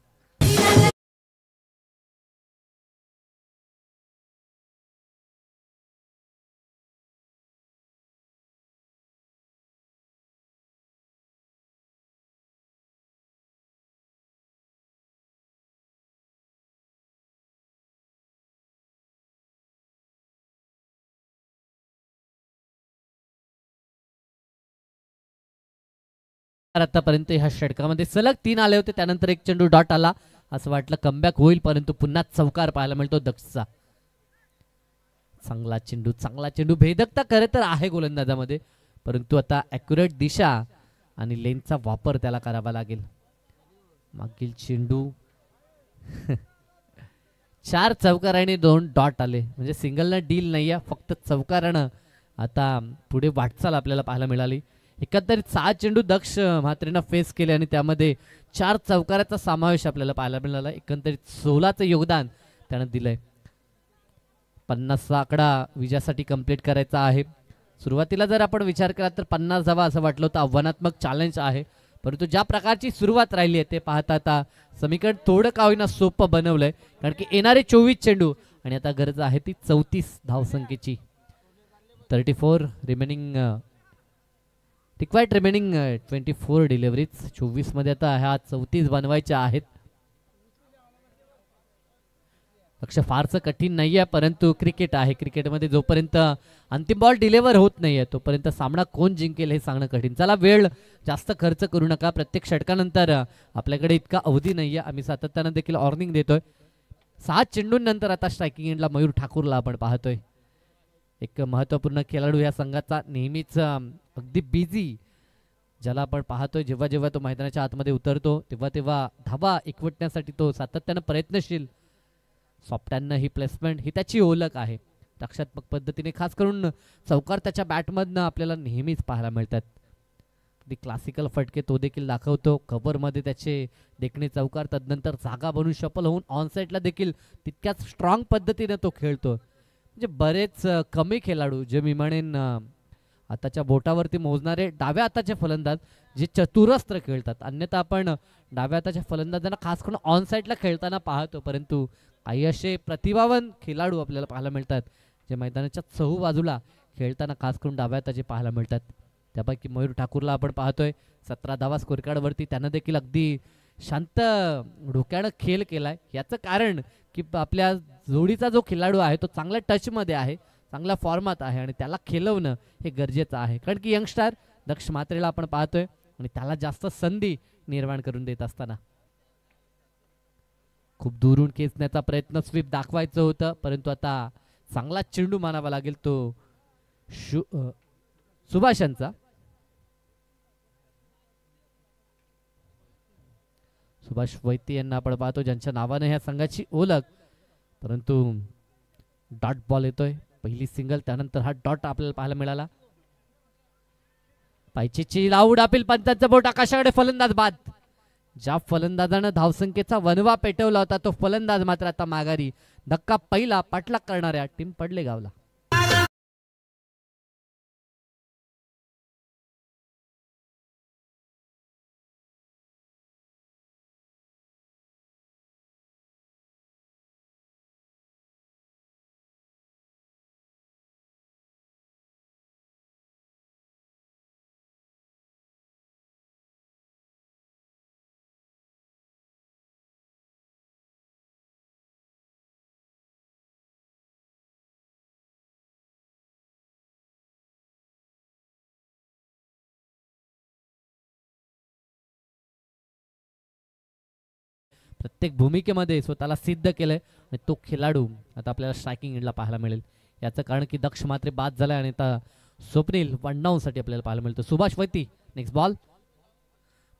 B: आतापर्यंत ह्या षटकामध्ये सलग 3 आले होते, त्यानंतर एक चेंडू डॉट आला. असं वाटलं कमबॅक होईल, परंतु पुन्हा चौकार पाहायला मिळतो दक्षचा. चांगला चेंडू भेदकता खरं तर आहे गोलंदाजामध्ये, परंतु आता ॲक्युरेट दिशा आणि लेनचा वापर त्याला करावा लागेल. मागील चेंडू 4 चौकार आणि 2 डॉट आले, म्हणजे सिंगलनं डील नाही आहे, फक्त चौकारानं आता पुढे वाटचाल आपल्याला पाहायला मिळाली. एकंदरीत 6 चेंडू दक्ष म्हात्रेनं फेस केले आणि त्यामध्ये 4 चौकाराचा समावेश आपल्याला पाहायला मिळाला. एकंदरीत 16चं योगदान त्यानं दिलंय. 50चा आकडा विजयासाठी कंप्लीट करायचा आहे. सुरुवातीला जर आपण विचार केला तर 50 जावा असं वाटलं होतं, आव्हानात्मक चॅलेंज आहे, परंतु ज्या प्रकारची सुरुवात राहिली आहे ते पाहता आता समीकरण थोडं का होईना सोपं बनवलंय, कारण की येणारे 24 चेंडू आणि आता गरज आहे ती 34 धावसंख्येची. 34 रिमेनिंग रिक्वायर्ड रिमेनिंग 24 डिलिव्हरीज. 24 मध्ये आता ह्या 34 बनवायच्या आहेत. लक्ष फारसं कठीण नाही आहे, परंतु क्रिकेट आहे. क्रिकेटमध्ये जोपर्यंत अंतिम बॉल डिलिव्हर होत नाहीये तोपर्यंत सामना कोण जिंकेल हे सांगणं कठीण. चला, वेळ जास्त खर्च करू नका. प्रत्येक षटकानंतर आपल्याकडे इतका अवधी नाहीये, आम्ही सातत्यानं देखील वॉर्निंग देतोय. 6 चेंडूंनंतर आता स्ट्रायकिंग एंडला मयूर ठाकूरला आपण पाहतोय. एक महत्त्वपूर्ण खेळाडू या संघाचा, नेहमीच अगदी बिझी, ज्याला आपण पाहतोय जेव्हा जेव्हा तो मैदानाच्या आतमध्ये उतरतो तेव्हा तेव्हा धावा एकवटण्यासाठी तो सातत्यानं प्रयत्नशील. सॉफ्टॅननं ही प्लेसमेंट ही त्याची ओळख आहे. रक्षात्मक पद्धतीने खास करून चौकार त्याच्या बॅटमधनं आपल्याला नेहमीच पाहायला मिळतात. ती क्लासिकल फटके तो देखील दाखवतो. कव्हरमध्ये त्याचे देखणे चौकार, तदनंतर जागा बनून शफल होऊन ऑनसाईडला देखील तितक्याच स्ट्रॉंग पद्धतीने तो खेळतो. म्हणजे बरेच कमी खेळाडू, जे मी म्हणेन आताच्या बोटावरती मोजणारे डाव्या हाताचे फलंदाज, जे चतुरस्त्र खेळतात. अन्यथा आपण डाव्या हाताच्या फलंदाजांना खास करून ऑन साईडला खेळताना पाहतो, परंतु काही असे प्रतिभावान खेळाडू आपल्याला पाहायला मिळतात जे मैदानाच्या चहू बाजूला खेळताना खास करून डाव्या हाताचे पाहायला मिळतात. त्यापैकी मयूर ठाकूरला आपण पाहतोय. 17 धावा स्कोर कार्डवरती. त्यानं देखील अगदी शांत डोक्यानं खेळ केलाय. याचं कारण की आपल्या जोडीचा जो खेळाडू आहे तो चांगल्या टचमध्ये आहे, चांगल्या फॉर्मात आहे आणि त्याला खेळवणं हे गरजेचं आहे. कारण की यंगस्टार दक्ष मात्रेला आपण पाहतोय आणि त्याला जास्त संधी निर्माण करून देत असताना खूप दुरून खेचण्याचा प्रयत्न, स्वीप दाखवायचं होतं, परंतु आता चांगला चेंडू मानावा लागेल तो सुभाषांचा. सुभाष वैद्य यांना आपण पाहतो ज्यांच्या नावाने ह्या संघाची ओळख, परंतु डॉट बॉल येतोय. पहिली सिंगल, त्यानंतर हा डॉट आपल्याला पाहायला मिळाला. पायचीची लावूड अपील, पंचांचं बोट आकाशाकडे, फलंदाज बाद. ज्या फलंदाजानं धावसंख्येचा वनवा पेटवला होता तो फलंदाज मात्र आता माघारी. धक्का पहिला, पाठलाग करणाऱ्या टीम पडलेगावला. प्रत्येक भूमिकेमध्ये स्वतःला सिद्ध केलंय आणि तो खेळाडू आता आपल्याला स्ट्रायकिंग एंडला पाहायला मिळेल. याचं कारण की दक्ष मात्रे बाद झालाय आणि आता स्वप्नील वन साठी आपल्याला पाहायला मिळतो. सुभाष वैती, नेक्स्ट बॉल.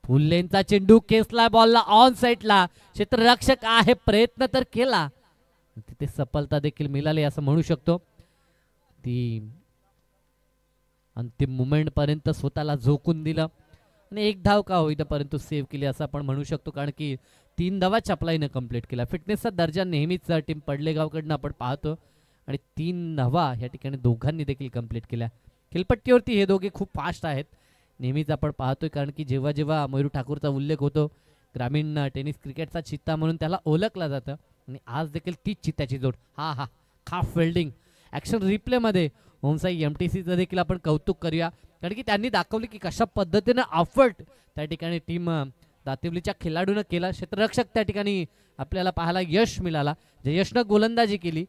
B: फुल्लेंचा चेंडू केसला, बॉलला ऑन साईडला, क्षेत्ररक्षक आहे, प्रयत्न तर केला, तिथे सफलता देखील मिळाली असं म्हणू शकतो. ती अंतिम मुमेंट पर्यंत स्वतःला झोकून दिलं आणि एक धाव का होईना परंतु सेव्ह केली असं आपण म्हणू शकतो. कारण की 3 धावा चपलाईनं कंप्लीट केला. फिटनेसचा दर्जा नेहमीच टीम पडलेगावकडनं आपण पाहतो आणि 3 धावा ह्या ठिकाणी दोघांनी देखील कंप्लीट केल्या. खेळपट्टीवरती हे दोघे खूप फास्ट आहेत, नेहमीच आपण पाहतोय. कारण की जेव्हा जेव्हा मयूर ठाकूरचा उल्लेख होतो, ग्रामीण टेनिस क्रिकेटचा चित्ता म्हणून त्याला ओळखला जातं आणि आज देखील तीच चित्त्याची जोड. हा खाफ फिल्डिंग ॲक्शन रिप्लेमध्ये ओमसाई MTCचं देखील आपण कौतुक करूया. कारण की त्यांनी दाखवले की कशा पद्धतीनं अफर्ट त्या ठिकाणी टीम दातिवलीच्या खेळाडूनं केला. क्षेत्ररक्षक त्या ठिकाणी आपल्याला पाहायला यश मिळाला. जयशनं गोलंदाजी केली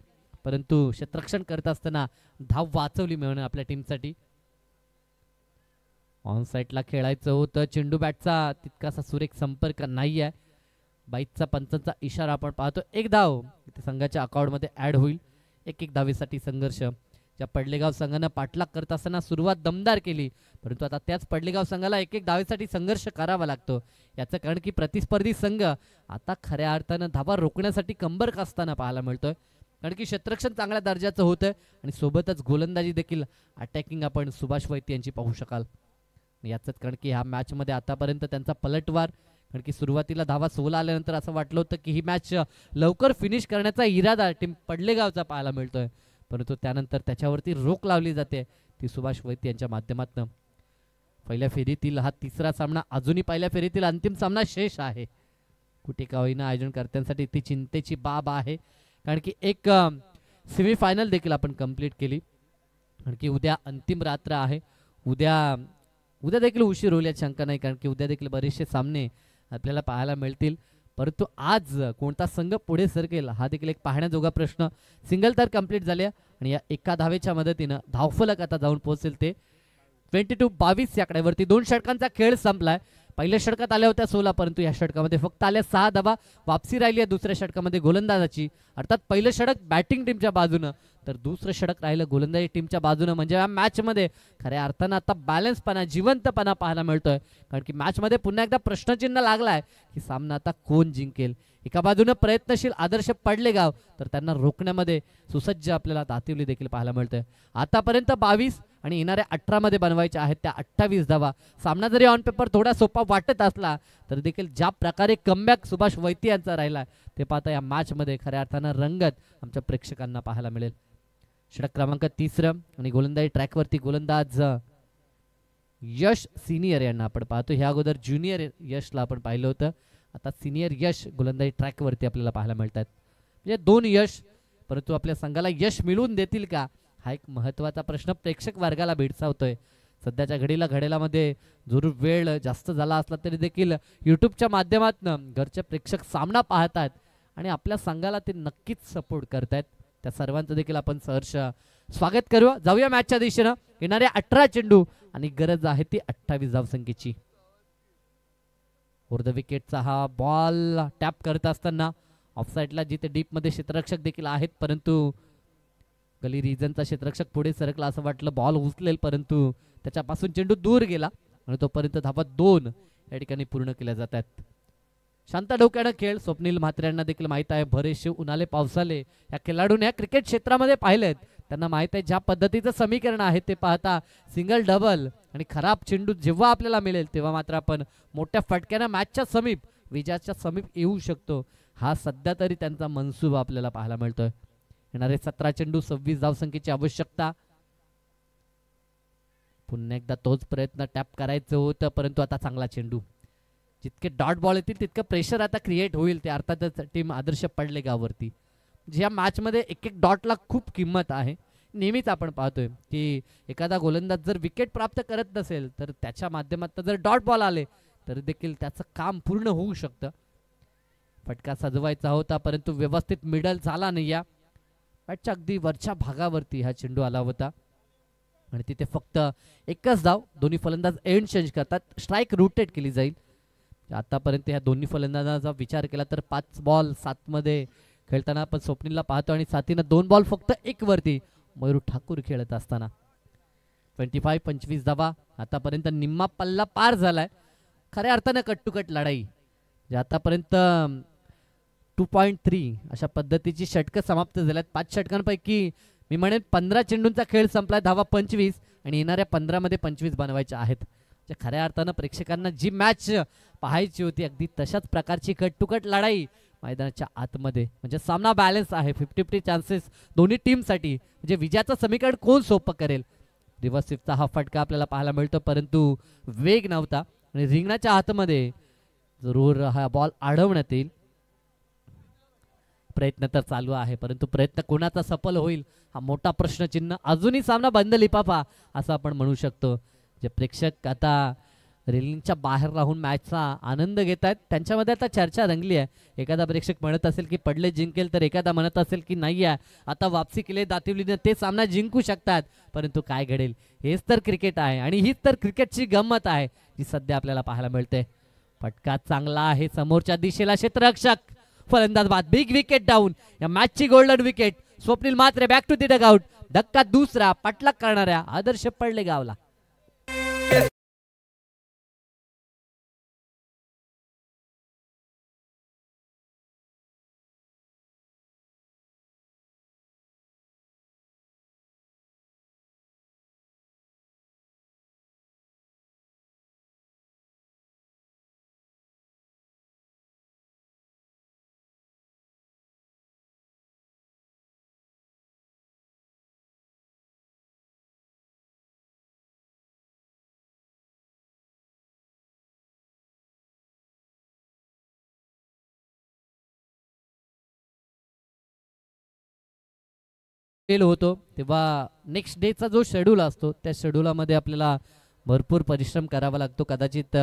B: परंतु क्षेत्ररक्षण करत असताना धाव वाचवली मिळणं आपल्या टीमसाठी. ऑन साईडला खेळायचं होतं. चेंडू बॅटचा तितकासा सुरेख संपर्क नाही आहे. 22चा पंचांचा इशारा आपण पाहतो. एक धाव इथे संघाच्या अकाउंटमध्ये ऍड होईल. एक धावेसाठी संघर्ष. ज्या पडलेगाव संघानं पाठलाग करत असताना सुरुवात दमदार केली परंतु आता त्याच पडलेगाव संघाला एक धावेसाठी संघर्ष करावा लागतो. याचं कारण की प्रतिस्पर्धी संघ आता खऱ्या अर्थानं धावा रोखण्यासाठी कंबर कसताना पाहायला मिळतोय. कारण की क्षेत्ररक्षण चांगल्या दर्जाचं होतंय आणि सोबतच गोलंदाजी देखील अटॅकिंग आपण सुभाष वैद्य यांची पाहू शकाल. याचंच कारण की ह्या मॅचमध्ये आतापर्यंत त्यांचा पलटवार, कारण की सुरुवातीला धावा 16 आल्यानंतर असं वाटलं होतं की ही मॅच लवकर फिनिश करण्याचा इरादा टीम पडलेगावचा पाहायला मिळतोय परंतु त्यानंतर त्याच्यावरती रोख लावली जाते ती सुभाष वैद्य यांच्या माध्यमातून. पहिल्या फेरीतील हा 3रा सामना, अजूनही पहिल्या फेरीतील अंतिम सामना शेष आहे. कुठे का होईना आयोजनकर्त्यांसाठी ती चिंतेची बाब आहे. कारण की एक सेमीफायनल देखील आपण कंप्लीट केली. कारण की उद्या अंतिम रात्र आहे. उद्या देखील उशीर होईल याची शंका नाही. कारण की उद्या देखील बरेचसे सामने आपल्याला पाहायला मिळतील परंतु आज कोणता संघ पुढे सरकेल हा देखील एक पाहण्याजोगा प्रश्न. सिंगल तर कंप्लीट झाले आणि या एका धावेच्या मदतीनं धावफलक आता जाऊन पोहोचेल ते 22-22 या आकड्यावरती. 2 षटकांचा खेळ संपलाय. पहिल्या षटकात आल्या होत्या 16 परंतु या षटकामध्ये फक्त आल्या 6 धावा. वापसी राहिली आहे दुसऱ्या षटकामध्ये गोलंदाजाची. अर्थात पहिलं षटक बॅटिंग टीमच्या बाजूनं तर दुसरं षटक राहिलं गोलंदाजी टीमच्या बाजूनं. म्हणजे या मॅचमध्ये खऱ्या अर्थानं आता बॅलन्सपणा, जिवंतपणा पाहायला मिळतोय. कारण की मॅचमध्ये पुन्हा एकदा प्रश्नचिन्ह लागलाय की सामना आता कोण जिंकेल. एका बाजूनं प्रयत्नशील आदर्श पडलेगाव तर त्यांना रोखण्यामध्ये सुसज्ज आपल्याला दातिवली देखील पाहायला मिळतंय. आतापर्यंत 22 आणि येणाऱ्या 18 मध्ये बनवायच्या आहेत त्या 28 धावा. सामना जरी ऑन पेपर थोडा सोपा वाटत असला तर देखील ज्या प्रकारे कमबॅक सुभाष वैद्य यांचा राहिला ते पाहता या मॅचमध्ये खऱ्या अर्थानं रंगत आमच्या प्रेक्षकांना पाहायला मिळेल. षटक क्रमांक 3 आणि गोलंदाजी ट्रॅकवरती गोलंदाज यश सिनियर यांना आपण पाहतो. ह्या अगोदर ज्युनियर यशला आपण पाहिलं होतं, आता सिनियर यश गोलंदाजी ट्रॅकवरती आपल्याला पाहायला मिळतात. म्हणजे 2 यश परंतु आपल्या संघाला यश मिळवून देतील का हा एक महत्त्वाचा प्रश्न प्रेक्षक वर्गाला भेडसावतोय. सध्याच्या घडीला जरूर वेळ जास्त झाला असला तरी देखील यूट्यूबच्या माध्यमातून घरचे प्रेक्षक सामना पाहतात आणि आपल्या संघाला ते नक्कीच सपोर्ट करतायत. त्या सर्वांचं देखील आपण सहर्ष स्वागत करूया. जाऊया मॅचच्या दिशेनं. येणारे 18 चेंडू आणि गरज आहे ती 28 धावसंख्येची. द विकेटचा हा बॉल टॅप करत असताना ऑफसाईडला जिथे डीपमध्ये क्षेत्ररक्षक देखील आहेत, परंतु गली रिजनचा क्षेत्ररक्षक पुढे सरकला असं वाटलं बॉल उचलेल, परंतु त्याच्यापासून चेंडू दूर गेला आणि तोपर्यंत धावा 2 या ठिकाणी पूर्ण केल्या जात आहेत. शांत डोक्यानं खेळ. स्वप्नील म्हात्रे यांना देखील माहित आहे बरेचसे उन्हाळे पावसाले या खेळाडूने क्रिकेट क्षेत्रामध्ये पाहिलेत. त्यांना माहित आहे ज्या पद्धतीचं समीकरण आहे ते पाहता सिंगल डबल आणि खराब चेंडू जेव्हा आपल्याला मिळेल तेव्हा मात्र आपण मोठ्या फटक्यानं मॅचच्या समीप विजयाच्या समीप येऊ शकतो. हा सध्या तरी त्यांचा मनसूबा आपल्याला पाहायला मिळतोय. येणारे 17 चेंडू 26 धावसंख्येची आवश्यकता. पुन्हा एकदा तोच प्रयत्न टॅप करायचं होतं, परंतु आता चांगला चेंडू. जितके डॉट बॉल येतील तितकं प्रेशर आता क्रिएट होईल. ते अर्थातच टीम आदर्श पडले गावरती. ज्या मॅचमध्ये एक एक डॉटला खूप किंमत आहे. नेहमीच आपण पाहतोय की एखादा गोलंदाज जर विकेट प्राप्त करत नसेल तर त्याच्या माध्यमातून जर डॉट बॉल आले तर देखील त्याचं काम पूर्ण होऊ शकतं. फटका सजवायचा होता परंतु व्यवस्थित मिडल झाला नाही. या बॅटच्या अगदी वरच्या भागावरती हा चेंडू आला होता आणि तिथे फक्त एकच धाव. दोन्ही फलंदाज एंड चेंज करतात. स्ट्राईक रोटेट केली जाईल. आतापर्यंत ह्या दोन्ही फलंदाजांचा विचार केला तर 5 बॉल 7 मध्ये खेळताना आपण स्वप्नीलला पाहतो आणि साथीनं 2 बॉल फक्त 1 वरती मयूर ठाकूर खेळत असताना 25 धावा. आतापर्यंत निम्मा पल्ला पार झालाय. खऱ्या अर्थानं कट टू कट लढाई. आतापर्यंत 2.3 अशा पद्धतीची षटकं समाप्त झाल्यात. 5 षटकांपैकी मी म्हणेन 15 चेंडूंचा खेळ संपलाय. धावा 25 आणि येणाऱ्या 15 मध्ये 25 बनवायच्या आहेत. खऱ्या अर्थानं प्रेक्षकांना जी मॅच पाहायची होती अगदी तशाच प्रकारची कट टू कट लढाई मैदानाच्या आतमध्ये. म्हणजे सामना बॅलन्स आहे. 50-50 चान्सेस दोन्ही टीमसाठी. म्हणजे विजयाचं समीकरण कोण सोपं करेल. रिव्हर्स स्वीपचा हा फटका आपल्याला पाहायला मिळतो परंतु वेग नव्हता आणि रिंगणाच्या आतमध्ये जरूर हा बॉल अडवण्यात येईल. प्रयत्न तर चालू आहे परंतु प्रयत्न कोणाचा सफल होईल हा मोठा प्रश्नचिन्ह. अजूनही सामना बंद लिफाफा असं आपण म्हणू शकतो. जे प्रेक्षक आता रेलिंगच्या बाहेर राहून मॅचचा आनंद घेत आहेत त्यांच्यामध्ये आता चर्चा रंगली आहे. एखादा प्रेक्षक म्हणत असेल की पडले जिंकेल तर एखादा म्हणत असेल की नाही आहे आता वापसी केले दातिवलीने ते सामना जिंकू शकतात. परंतु काय घडेल हेच तर क्रिकेट आहे आणि हीच तर क्रिकेटची गंमत आहे जी सध्या आपल्याला पाहायला मिळते. फटका चांगला आहे समोरच्या दिशेला. क्षेत्ररक्षक फलंदाज बाद. Big wicket down. या मॅचची golden wicket. Swapnil Mhatre back to the dugout. धक्का दुसरा. पाठलाग करणाऱ्या आदर्श पडले गावला. होतो तेव्हा नेक्स्ट डेचा जो शेड्यूल असतो त्या शेड्यूलामध्ये आपल्याला भरपूर परिश्रम करावा लागतो. कदाचित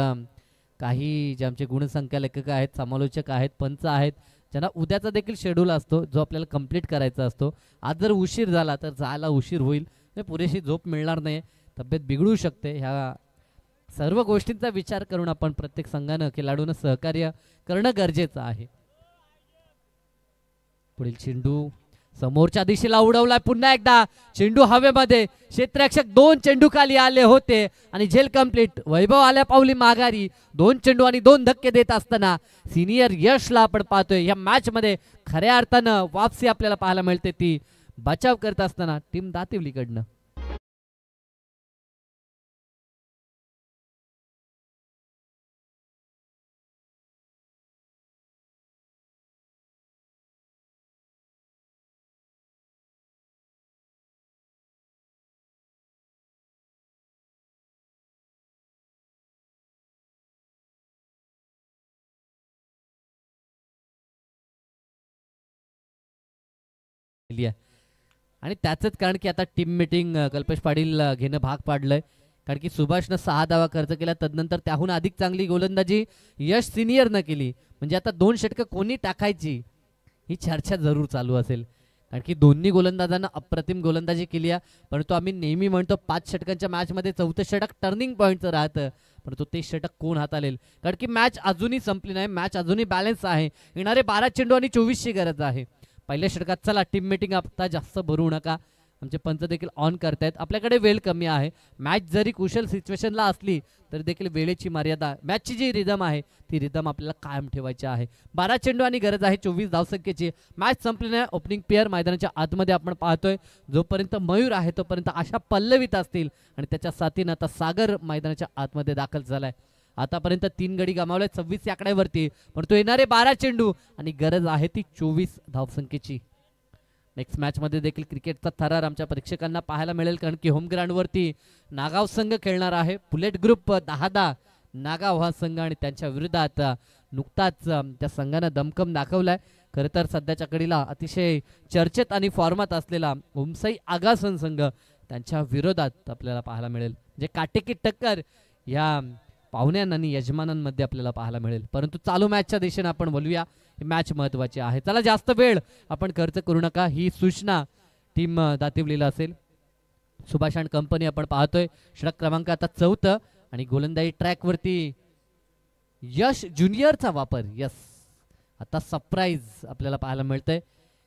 B: काही जे आमचे गुणसंख्या लेखक आहेत, समालोचक आहेत, पंच आहेत, ज्यांना उद्याचा देखील शेड्यूल असतो जो आपल्याला कंप्लीट करायचा असतो. आज जर उशीर झाला तर जायला उशीर होईल. पुरेशी झोप मिळणार नाही. तब्येत बिघडू शकते. ह्या सर्व गोष्टींचा विचार करून आपण प्रत्येक संघानं खेळाडूंना सहकार्य करणं गरजेचं आहे. पुढील चेंडू समोरच्या दिशेला उडवलाय. पुन्हा एकदा चेंडू हवेमध्ये. क्षेत्ररक्षक 2 चेंडू खाली आले होते आणि झेल कंप्लीट. वैभव आल्या पावली माघारी. 2 चेंडू आणि 2 धक्के देत असताना सिनियर यशला आपण पाहतोय या मॅच मध्ये खऱ्या अर्थानं वापसी आपल्याला पाहायला मिळते. ती बचाव करत असताना टीम दातिवलीकडनं. आणि त्याचंच कारण की आता टीम मीटिंग कल्पेश पाटील घेणं भाग पाडलंय. कारण की सुभाषनं 6 धावा खर्च केला, तदनंतर त्याहून अधिक चांगली गोलंदाजी यश सिनियरनं केली. म्हणजे आता 2 षटकं कोणी टाकायची ही चर्चा जरूर चालू असेल, कारण की दोन्ही गोलंदाजांना अप्रतिम गोलंदाजी केली आहे. परंतु आम्ही नेहमी म्हणतो 5 षटकांच्या मॅचमध्ये 4थं षटक टर्निंग पॉईंटचं राहतं, परंतु ते षटक कोण हाताळेल, कारण की मॅच अजूनही संपली नाही, मॅच अजूनही बॅलन्स आहे. येणारे 12 चेंडू आणि 24ची गरज आहे पहिल्या षटकात. चला टीम मीटिंग आता जास्त भरू नका, आमचे पंच देखील ऑन करतायत, आपल्याकडे वेळ कमी आहे. मॅच जरी कुशल सिच्युएशनला असली तरी देखील वेळेची मर्यादा, मॅचची जी रिदम आहे ती रिदम आपल्याला कायम ठेवायची आहे. 12 चेंडू आणि गरज आहे 24 धावसंख्येची. मॅच संपली नाही. ओपनिंग पेअर मैदानाच्या आतमध्ये आपण पाहतोय. जोपर्यंत मयूर आहे तोपर्यंत आशा पल्लवीत असतील आणि त्याच्या साथीनं आता सागर मैदानाच्या आतमध्ये दाखल झालाय. आतापर्यंत 3 गडी गमावले 26 या आकड्यावरती, परंतु येणारे 12 चेंडू आणि गरज आहे ती 24 धावसंख्येची. नेक्स्ट मॅचमध्ये देखील क्रिकेटचा थरार आमच्या प्रेक्षकांना पाहायला मिळेल, कारण की होम ग्राउंडवरती नागाव संघ खेळणार आहे. बुलेट ग्रुप 10 नागाव हा संघ आणि त्यांच्या विरोधात नुकताच त्या संघानं दमकम दाखवलाय. खरं तर सध्याच्या कडीला अतिशय चर्चेत आणि फॉर्मात असलेला उमसाई आगासन संघ त्यांच्या विरोधात आपल्याला पाहायला मिळेल. म्हणजे काटेकी टक्कर या पाहुण्यांना आणि यजमानांमध्ये आपल्याला पाहायला मिळेल. परंतु चालू मॅचच्या दिशेने आपण बोलूया, ही मॅच महत्वाची आहे. चला जास्त वेळ आपण खर्च करू नका, ही सूचना टीम दातिवलीला असेल. सुभाष अँड कंपनी आपण पाहतोय. षटक क्रमांक आता 4 आणि गोलंदाजी ट्रॅकवरती यश ज्युनियरचा वापर. यस, आता सरप्राईज आपल्याला पाहायला मिळतंय.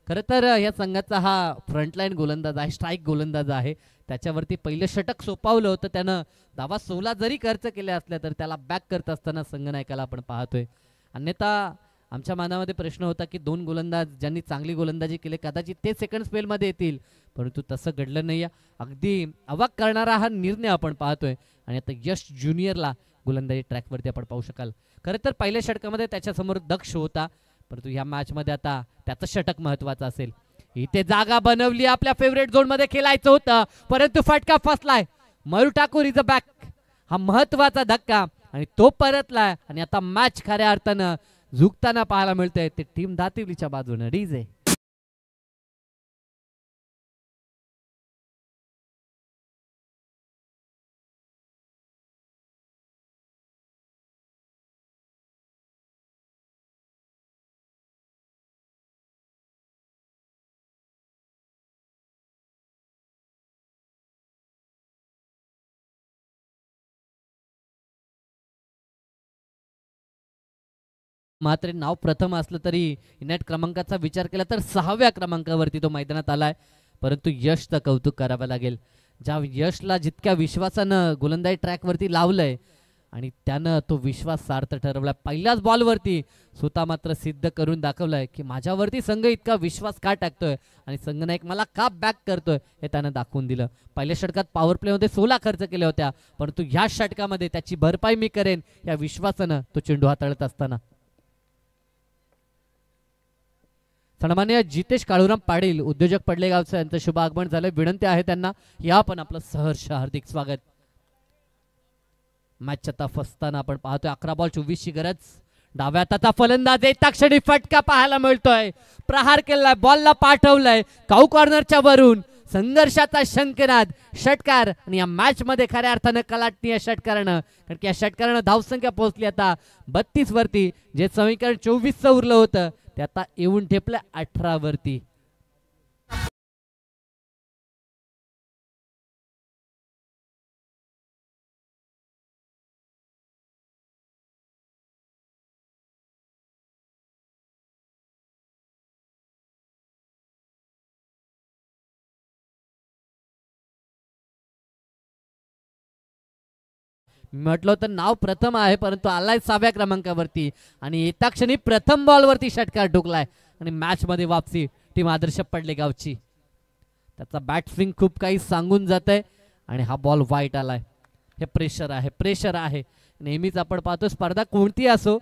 B: खरं तर या संघाचा हा फ्रंटलाईन गोलंदाज आहे, स्ट्राईक गोलंदाज आहे. त्याच्यावरती पहिलं षटक सोपावलं होतं, त्यानं धावा 16 जरी खर्च केल्या असल्या तर त्याला बॅक करत असताना संघनायकाला आपण पाहतोय. अन्यथा आमच्या मनामध्ये प्रश्न होता की 2 गोलंदाज ज्यांनी चांगली गोलंदाजी केली कदाचित ते सेकंड स्पेलमध्ये येतील, परंतु तसं घडलं नाही. अगदी अवाक करणारा हा निर्णय आपण पाहतोय. आणि आता यश ज्युनियरला गोलंदाजी ट्रॅकवरती आपण पाहू शकाल. खरं तर पहिल्या षटकामध्ये त्याच्यासमोर दक्ष होता, परंतु या मॅचमध्ये आता त्याचं षटक महत्वाचं असेल. इथे जागा बनवली, आपल्या फेवरेट झोन मध्ये खेळायचं होतं, परंतु फटका फसलाय. Mayur Thakur is a back, हा महत्वाचा धक्का आणि तो परतलाय. आणि आता मॅच खऱ्या अर्थानं झुकताना पाहायला मिळतंय ते टीम दातिवलीच्या बाजूने. डीजे मात्र नाव प्रथम असलं तरी नेट क्रमांकाचा विचार केला तर 6व्या क्रमांकावरती तो मैदानात आलाय. परंतु यशचं कौतुक करावं लागेल, ज्या यशला जितक्या विश्वासानं गोलंदाजी ट्रॅकवरती लावलंय आणि त्यानं तो विश्वास सार्थ ठरवलाय. पहिल्याच बॉलवरती स्वतः मात्र सिद्ध करून दाखवलंय की माझ्यावरती संघ इतका विश्वास का टाकतोय आणि संघनायक मला का बॅक करतोय हे त्यानं दाखवून दिलं. पहिल्या षटकात पॉवर प्लेमध्ये 16 खर्च केल्या होत्या, परंतु ह्या षटकामध्ये त्याची भरपाई मी करेन या विश्वासानं तो चेंडू हाताळत असताना. सन्मान्य जितेश काळूराम पाटील उद्योजक पडलेगावचं यांचं शुभ आगमन झालंय. विनंती आहे त्यांना या पण आपलं सहर्ष हार्दिक स्वागत. मॅच आता फसताना आपण पाहतोय. 11 बॉल 24ची गरज. डाव्या हाताचा फलंदाज येता क्षणी फटका पाहायला मिळतोय. प्रहार केलाय, बॉलला पाठवलंय काऊ कॉर्नरच्या वरून. संघर्षाचा शंखनाद, षटकार आणि या मॅच मध्ये खऱ्या अर्थानं कलाटणी या षटकारानं, कारण की या षटकारानं धावसंख्या पोहोचली आता 32 वरती. जे समीकरण 24चं उरलं होतं ते आता येऊन ठेपलं 18 वरती. म्हटलं तर नाव प्रथम आहे, परंतु आलाय 6व्या क्रमांकावरती आणि येता क्षणी प्रथम बॉलवरती षटकार ठोकलाय आणि मॅच मध्ये वापसी टीम आदर्श पडलेगावची. त्याचा बॅट स्विंग खूप काही सांगून जात आहे आणि हा बॉल वाईट आलाय. हे प्रेशर आहे, प्रेशर आहे. नेहमीच आपण पाहतो स्पर्धा कोणती असो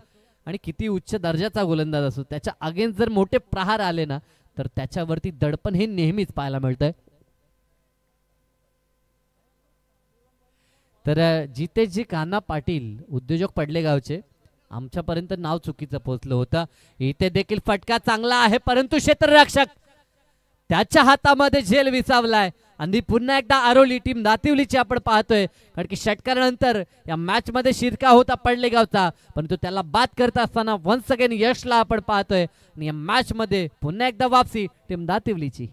B: आणि किती उच्च दर्जाचा गोलंदाज असो, त्याच्या अगेन्स्ट जर मोठे प्रहार आले ना तर त्याच्यावरती दडपण हे नेहमीच पाहायला मिळतंय. तर जितेशजी कान्हा पाटील उद्योजक पडलेगावचे, आमच्यापर्यंत नाव चुकीचं पोहोचलं होतं. इथे देखील फटका चांगला आहे, परंतु क्षेत्ररक्षक त्याच्या हातामध्ये झेल विसावलाय आणि पुन्हा एकदा आरोली टीम दातिवलीची आपण पाहतोय, कारण की षटकारानंतर या मॅच मध्ये शिरका होता पडलेगावचा, परंतु त्याला बाद करत असताना वन्स अगेन यशला आपण पाहतोय आणि या मॅच मध्ये पुन्हा एकदा वापसी टीम दातिवलीची.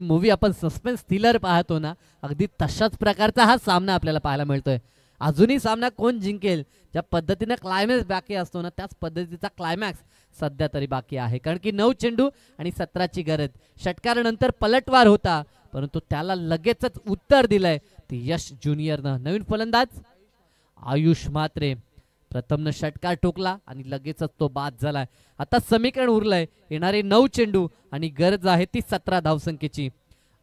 B: मूवी आपण सस्पेन्स थ्रिलर पाहतो ना, अगदी तशाच प्रकारचा हा सामना आपल्याला पाहायला मिळतोय. अजूनही सामना कोण जिंकेल, ज्या पद्धतीने क्लायमॅक्स बाकी असतो ना, त्याच पद्धतीचा क्लायमॅक्स सध्या तरी बाकी आहे. कारण की 9 चेंडू आणि 17ची गरज. षटकारानंतर पलटवार होता, परंतु त्याला लगेचच उत्तर दिलंय ते यश ज्युनियरनं. नवीन फलंदाज आयुष म्हात्रे, प्रथमनं षटकार ठोकला आणि लगेचच तो बाद झालाय. आता समीकरण उरलंय येणारे 9 चेंडू आणि गरज आहे ती 17 धावसंख्येची.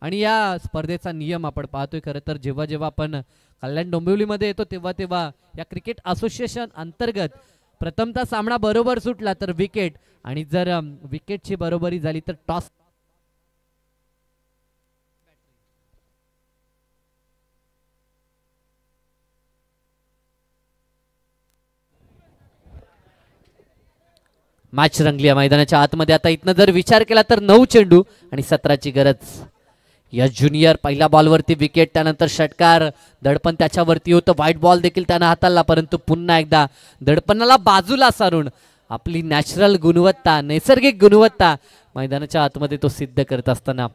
B: आणि या स्पर्धेचा नियम आपण पाहतोय. खरं तर जेव्हा जेव्हा आपण कल्याण डोंबिवलीमध्ये येतो तेव्हा तेव्हा या क्रिकेट असोसिएशन अंतर्गत प्रथमता सामना बरोबर सुटला तर विकेट, आणि जर विकेटची बरोबरी झाली तर टॉस. मॅच रंगली मैदानाच्या आतमध्ये. आता इथनं जर विचार केला तर 9 चेंडू आणि 17ची गरज. यश ज्युनियर पहिल्या बॉलवरती विकेट, त्यानंतर षटकार, दडपण त्याच्यावरती होतं, व्हाईट बॉल देखील त्यानं हाताळला, परंतु पुन्हा एकदा दडपणाला बाजूला सारून आपली नॅचरल गुणवत्ता, नैसर्गिक गुणवत्ता मैदानाच्या आतमध्ये तो सिद्ध करत असताना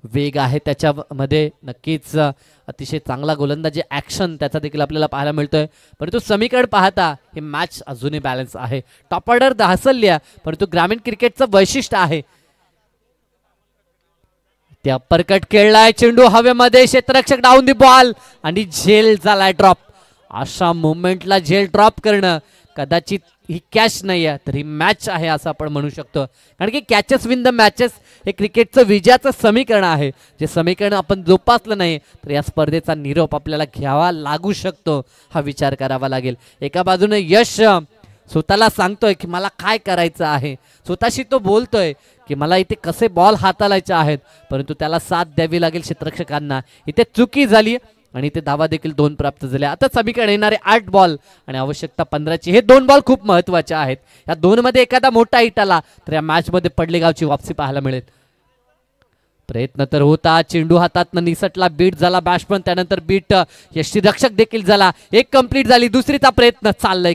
B: वेग आहे त्याच्यामध्ये. नक्कीच अतिशय चांगला गोलंदाजी ॲक्शन त्याचा देखील आपल्याला पाहायला मिळतोय. परंतु समीकरण पाहता हे मॅच अजूनही बॅलन्स आहे. टॉप ऑर्डर हसल्या, परंतु ग्रामीण क्रिकेटचं वैशिष्ट्य आहे त्या परकट खेळलाय, चेंडू हवेमध्ये, क्षेत्ररक्षक डाऊन दी बॉल आणि झेल झालाय ड्रॉप. अशा मोमेंटला झेल ड्रॉप करणं कदाचित ही कॅच नाही आहे तर ही मॅच आहे असं आपण म्हणू शकतो. कारण की कॅचेस विन द मॅचेस हे क्रिकेटचं विजयाचं समीकरण आहे. जे समीकरण आपण जोपासलं नाही तर या स्पर्धेचा निरोप आपल्याला घ्यावा लागू शकतो, हा विचार करावा लागेल. एका बाजूने यश स्वतःला सांगतोय की मला काय करायचं आहे, स्वतःशी तो बोलतोय की मला इथे कसे बॉल हाताळायचे आहेत, परंतु त्याला साथ द्यावी लागेल क्षेत्ररक्षकांना. इथे चुकी झाली आणि इथे धावा देखील 2 प्राप्त झाल्या. आता समीकरण येणारे 8 बॉल आणि आवश्यकता 15ची. हे 2 बॉल खूप महत्वाचे आहेत. या 2 मध्ये एखादा मोठा हिट आला तर या मॅच मध्ये पडलेगावची वापसी पाहायला मिळेल. प्रयत्न तर होता, चेंडू हातातनं निसटला, बीट झाला बॅट्समन, त्यानंतर बीट यष्टीरक्षक देखील झाला. एक कंप्लीट झाली, दुसरीचा प्रयत्न. चाललंय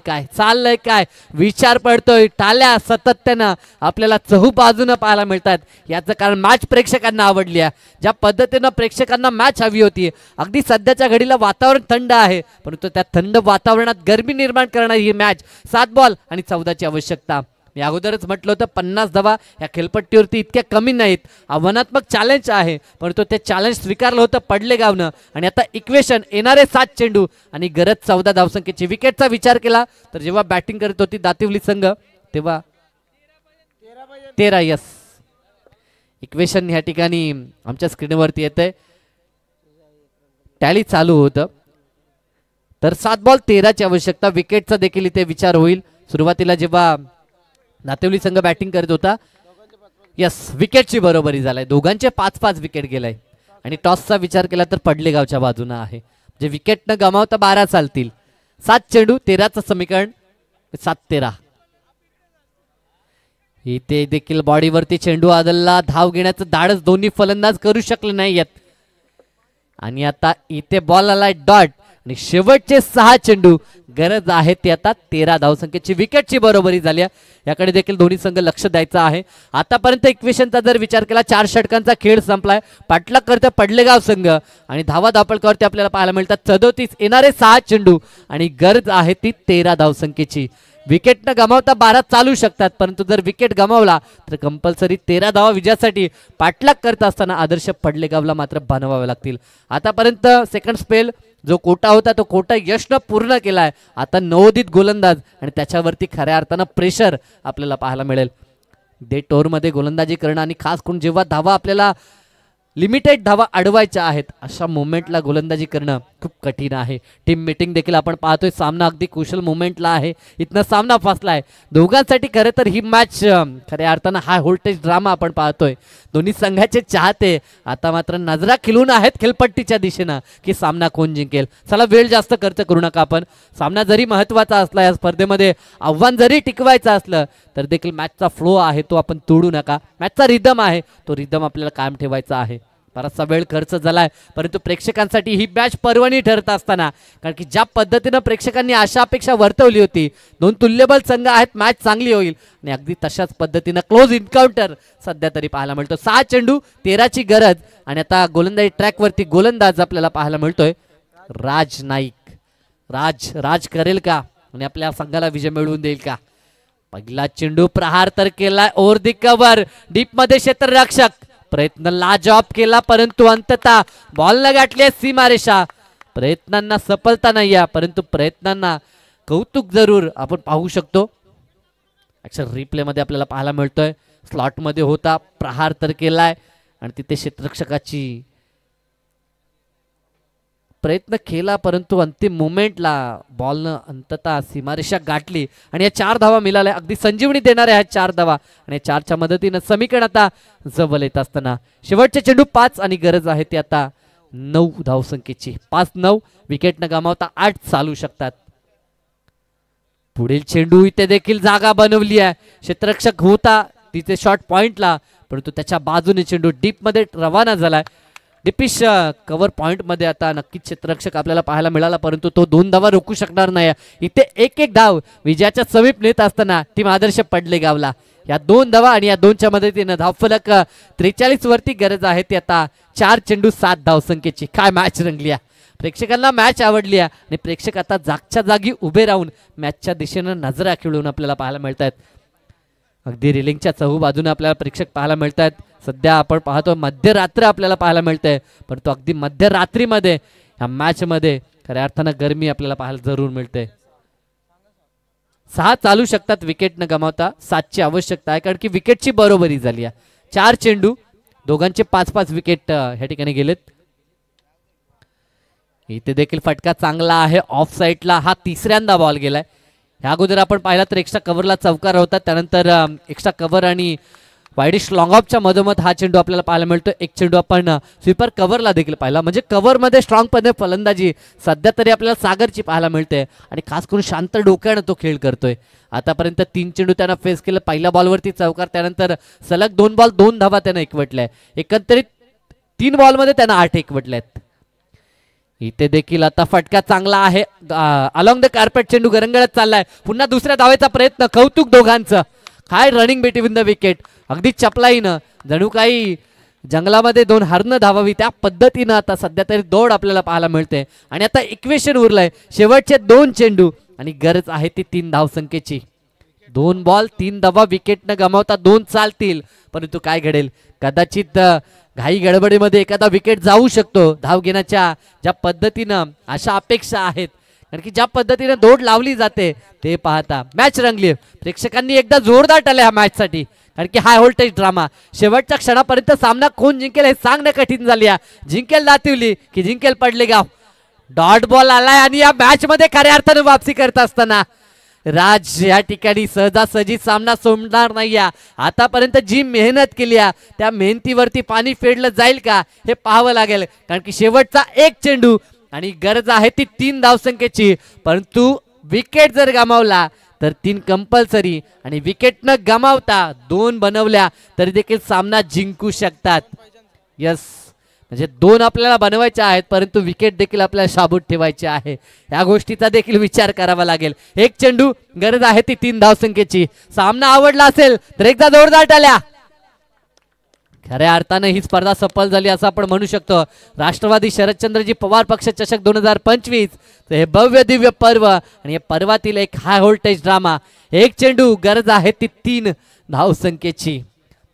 B: काय विचार पडतोय. टाळ्या सातत्यानं आपल्याला चहू बाजूनं पाहायला मिळतात. याचं कारण मॅच प्रेक्षकांना आवडली आहे. ज्या पद्धतीनं प्रेक्षकांना मॅच हवी होती. अगदी सध्याच्या घडीला वातावरण थंड आहे, परंतु त्या थंड वातावरणात गरमी निर्माण करणारी ही मॅच. 7 बॉल आणि 14ची आवश्यकता. मी अगोदरच म्हटलं होतं 50 धावा या खेळपट्टीवरती इतक्या कमी नाहीत. आव्हानात्मक चॅलेंज आहे, परंतु ते चॅलेंज स्वीकारलं होतं पडलेगावनं. आणि आता इक्वेशन येणारे 7 चेंडू आणि गरज 14 धावसंख्येची. विकेटचा विचार केला तर जेव्हा बॅटिंग करत होती दातिवली संघ तेव्हा 13 यस. इक्वेशन ह्या ठिकाणी आमच्या स्क्रीनवरती येतंय, टॅली चालू होतं. तर 7 बॉल 13ची आवश्यकता. विकेटचा देखील इथे विचार होईल. सुरुवातीला जेव्हा दातिवली संघ बॅटिंग करत होता यस विकेटची बरोबरी झालाय. दोघांचे 5-5 विकेट गेलाय. आणि टॉसचा विचार केला तर पडलेगावच्या बाजूने आहे. म्हणजे विकेट न गमावता 12 चालतील. 7 चेंडू 13चं समीकरण 7-13. इथे देखील बॉडीवरती चेंडू आदलला. धाव घेण्याचं धाडस दोन्ही फलंदाज करू शकले नाहीयेत. आणि आता इथे बॉल आलाय डॉट आणि शेवटचे 6 चेंडू. गरज आहे ती आता 13 धावसंख्येची. विकेटची बरोबरी झाली. याकडे देखील दोन्ही संघ लक्ष द्यायचं आहे. आतापर्यंत इक्वेशनचा जर विचार केला 4 षटकांचा खेळ संपलाय. पाठलाग करते पडलेगाव संघ आणि धावा धापळकावरती आपल्याला पाहायला मिळतात 37. येणारे 6 चेंडू आणि गरज आहे ती 13 धावसंख्येची. विकेट न गमावता 12 चालू शकतात, परंतु जर विकेट गमावला तर कंपल्सरी 13 धावा विजयासाठी पाठलाग करत असताना आदर्श पडलेगावला मात्र बनवावे लागतील. आतापर्यंत सेकंड स्पेल जो कोटा होता तो कोटा यशनं पूर्ण केलाय. आता नवोदित गोलंदाज आणि त्याच्यावरती खऱ्या अर्थानं प्रेशर आपल्याला पाहायला मिळेल. डेट ओव्हरमध्ये गोलंदाजी करणं आणि खास करून जेव्हा धावा आपल्याला लिमिटेड धावा अडवायच्या आहेत अशा मोमेंटला गोलंदाजी करणं खूप कठीण आहे. टीम मीटिंग देखील आपण पाहतोय. सामना अगदी कुशल मुवमेंटला आहे. इथनं सामना फसला आहे दोघांसाठी. खरं तर ही मॅच खऱ्या अर्थानं हाय व्होल्टेज ड्रामा आपण पाहतोय. दोन्ही संघाचे चाहते आता मात्र नजरा खिलून आहेत खेळपट्टीच्या दिशेनं की सामना कोण जिंकेल. चला वेळ जास्त खर्च करू नका आपण. सामना जरी महत्त्वाचा असला, या स्पर्धेमध्ये आव्हान जरी टिकवायचं असलं तर देखील मॅचचा फ्लो आहे तो आपण तोडू नका. मॅचचा रिदम आहे तो रिदम आपल्याला कायम ठेवायचा आहे. बराचसा वेळ खर्च झालाय परंतु प्रेक्षकांसाठी ही मॅच पर्वणी ठरत असताना, कारण की ज्या पद्धतीनं प्रेक्षकांनी आशा अपेक्षा वर्तवली होती, दोन तुल्यबल संघ आहेत, मॅच चांगली होईल आणि अगदी तशाच पद्धतीनं क्लोज एन्काउंटर सध्या तरी पाहायला मिळतो. 6 चेंडू 13ची गरज आणि आता गोलंदाजी ट्रॅकवरती गोलंदाज आपल्याला पाहायला मिळतोय राज नाईक. राज करेल का आणि आपल्या संघाला विजय मिळवून देईल का? पहिला चेंडू प्रहार तर केलाय ओव्हर दी कव्हर, डीप मध्ये क्षेत्ररक्षक प्रयत्न लाजवाब केला परंतु अंततः बॉल न गाठली सीमारेषा. प्रयत्नांना सफलता नाही आहे परंतु प्रयत्नांना कौतुक जरूर आपण पाहू शकतो. अक्षर रिप्ले मध्ये आपल्याला पाहायला मिळतोय. स्लॉट मध्ये होता, प्रहार तर केलाय आणि तिथे क्षेत्ररक्षकाची प्रयत्न केला परंतु अंतिम मोमेंटला बॉलनं अंततः सीमारेषा गाठली आणि या 4 धावा मिळाल्या. अगदी संजीवनी देणाऱ्या ह्या 4 धावा आणि 4च्या मदतीनं समीकरण आता जवळ येत असताना शेवटचे चेंडू 5 आणि गरज आहे ती आता 9 धावसंख्येची. 5-9 विकेट न गमावता 8 चालू शकतात. पुढील चेंडू इथे देखील जागा बनवली आहे. क्षेत्ररक्षक होता तिथे शॉर्ट पॉइंटला परंतु त्याच्या बाजूने चेंडू डीप मध्ये रवाना झालाय. डिपिश कव्हर पॉइंट मध्ये आता नक्कीच क्षेत्ररक्षक आपल्याला पाहायला मिळाला परंतु तो 2 धावा रोखू शकणार नाही. इथे एक धाव विजयाच्या समीप नेत असताना टीम आदर्श पडले गावला. या 2 धावा आणि या 2च्या मदतीने धावफलक 43 वरती गरज आहे ती आता 4 चेंडू 7 धावसंख्येची. काय मॅच रंगली आहे. प्रेक्षकांना मॅच आवडली आहे आणि प्रेक्षक आता जागच्या जागी उभे राहून मॅचच्या दिशेनं नजरा खिळून आपल्याला पाहायला मिळत आहेत. अगदी रेलिंगच्या चहू बाजूने आपल्याला प्रेक्षक पाहायला मिळत आहेत. सध्या आपण पाहतो मध्यरात्र आपल्याला पाहायला मिळते परंतु अगदी मध्यरात्रीमध्ये ह्या मॅच मध्ये खऱ्या अर्थानं गरमी आपल्याला पाहायला जरूर मिळते. 6 चालू शकतात विकेट न गमावता. 7ची आवश्यकता आहे कारण की विकेटची बरोबरी झाली आहे. 4 चेंडू दोघांचे 5-5 विकेट ह्या ठिकाणी गेलेत. इथे देखील फटका चांगला आहे ऑफ साईडला. हा 3ऱ्यांदा बॉल गेलाय. ह्या अगोदर आपण पाहिला तर एक्स्ट्रा कव्हरला चौकार होता, त्यानंतर एक्स्ट्रा कव्हर आणि वाईडिश लॉंग ऑफच्या मधोमध हा चेंडू आपल्याला पाहायला मिळतो. एक चेंडू आपण स्वीपर कव्हरला देखील पाहिला. म्हणजे कव्हरमध्ये स्ट्रॉंगपणे फलंदाजी सध्या तरी आपल्याला सागरची पाहायला मिळते आणि खास करून शांत डोक्यानं तो खेळ करतोय. आतापर्यंत 3 चेंडू त्यानं फेस केलं. पहिल्या बॉलवरती चौकार, त्यानंतर सलग 2 बॉल 2 धावा त्यानं एकवटल्या. एकंदरीत 3 बॉलमध्ये त्यानं 8 एकवटल्यात. इथे देखील आता फटका चांगला आहे. अलॉंग द कार्पेट चेंडू गरंगळत चाललाय. पुन्हा दुसऱ्या धावेचा प्रयत्न. कौतुक दोघांचं. काय रनिंग बिटवीन द विकेट. अगदी चपलाईनं जणू काही जंगलामध्ये 2 हरणं धावावी त्या पद्धतीनं आता सध्या तरी दौड आपल्याला पाहायला मिळते. आणि आता इक्वेशन उरलंय. शेवटचे 2 चेंडू आणि गरज आहे ती 3 धावसंख्येची. 2 बॉल 3 धावा विकेट न गमावता 2 चालतील परंतु काय घडेल. कदाचित घाई गडबडीमध्ये एखादा विकेट जाऊ शकतो. धाव घेण्याच्या ज्या पद्धतीनं अशा अपेक्षा आहेत कारण की ज्या पद्धतीने दौड लावली जाते ते पाहता मॅच रंगली. प्रेक्षकांनी एकदा जोरदार टाळले ह्या मॅचसाठी कारण की हाय व्होल्टेज ड्रामा. शेवटच्या क्षणापर्यंत सामना कोण जिंकेल हे सांगणं कठीण झाली आहे. जिंकेल दातिवली की जिंकेल पडले गाव. डॉट बॉल आलाय आणि या मॅच मध्ये खऱ्या अर्थाने वापसी करत असताना राज या ठिकाणी सहजासहजी सामना सोडणार नाही. आतापर्यंत जी मेहनत केली त्या मेहनतीवरती पाणी फेडलं जाईल का हे पाहावं लागेल कारण की शेवटचा 1 चेंडू आणि गरज आहे ती 3 धावसंख्येची. परंतु विकेट जर गमावला तर 3 कंपल्सरी आणि विकेट न गमावता 2 बनवल्या तरी देखील सामना जिंकू शकतात. यस म्हणजे 2 आपल्याला बनवायचे आहेत परंतु विकेट देखील आपल्याला शाबूत ठेवायचे आहे. या गोष्टीचा देखील विचार करावा लागेल. 1 चेंडू गरज आहे ती 3 धावसंख्येची. सामना आवडला असेल तर एकदा जोरदार टाळ्या. खऱ्या अर्थाने ही स्पर्धा सफल झाली असं आपण म्हणू शकतो. राष्ट्रवादी शरदचंद्रजी पवार पक्ष चषक 2025 हे भव्य दिव्य पर्व आणि या पर्वातील एक हाय व्होल्टेज ड्रामा. 1 चेंडू गरज आहे ती 3 धावसंख्येची.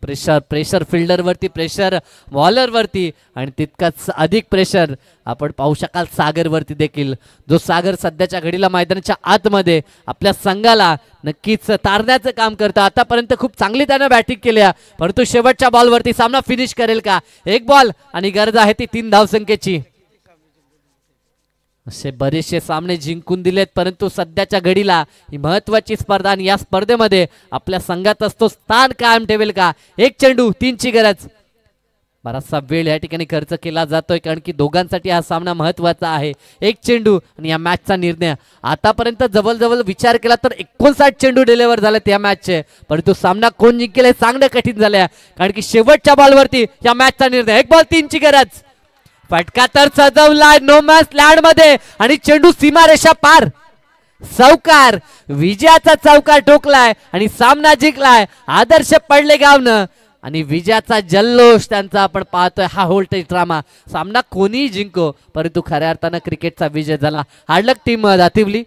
B: प्रेशर फिल्डर वरती, प्रेशर बॉलर वरती आणि तितकाच अधिक प्रेशर आपण पाहू शकाल सागर वरती देखील. जो सागर सध्याच्या घडीला मैदानाच्या आतमध्ये आपल्या संघाला नक्कीच तारण्याचं काम करतं. आतापर्यंत खूप चांगली त्यानं बॅटिंग केली परंतु शेवटच्या बॉलवरती सामना फिनिश करेल का. 1 बॉल आणि गरज आहे ती 3 धावसंख्येची. असे बरेचसे सामने जिंकून दिलेत, परंतु सध्याच्या घडीला ही महत्वाची स्पर्धा आणि या स्पर्धेमध्ये आपल्या संघात तो स्थान कायम ठेवेल का? एक चेंडू 3ची गरज. बराचसा वेळ या ठिकाणी खर्च केला जातोय कारण की दोघांसाठी हा सामना महत्वाचा आहे. एक चेंडू आणि या मॅचचा निर्णय. आतापर्यंत जवळजवळ विचार केला तर 59 चेंडू डिलिव्हर झाले त्या मॅचचे, परंतु सामना कोण जिंकेल हे सांगणं कठीण झालंय कारण की शेवटच्या बॉलवरती या मॅचचा निर्णय. एक बॉल 3ची गरज. फटका तर सजवलाय नो मॅच लँड मध्ये आणि चेंडू सीमारेषा पार. चौकार, विजयाचा चौकार ठोकलाय आणि सामना जिंकलाय आदर्श पडलेगावनं. आणि विजयाचा जल्लोष त्यांचा आपण पाहतोय. हा व्होल्टेज ड्रामा. सामना कोणीही जिंको, परंतु खऱ्या अर्थानं क्रिकेटचा विजय झाला. हार्ड लक टीम दातिवली.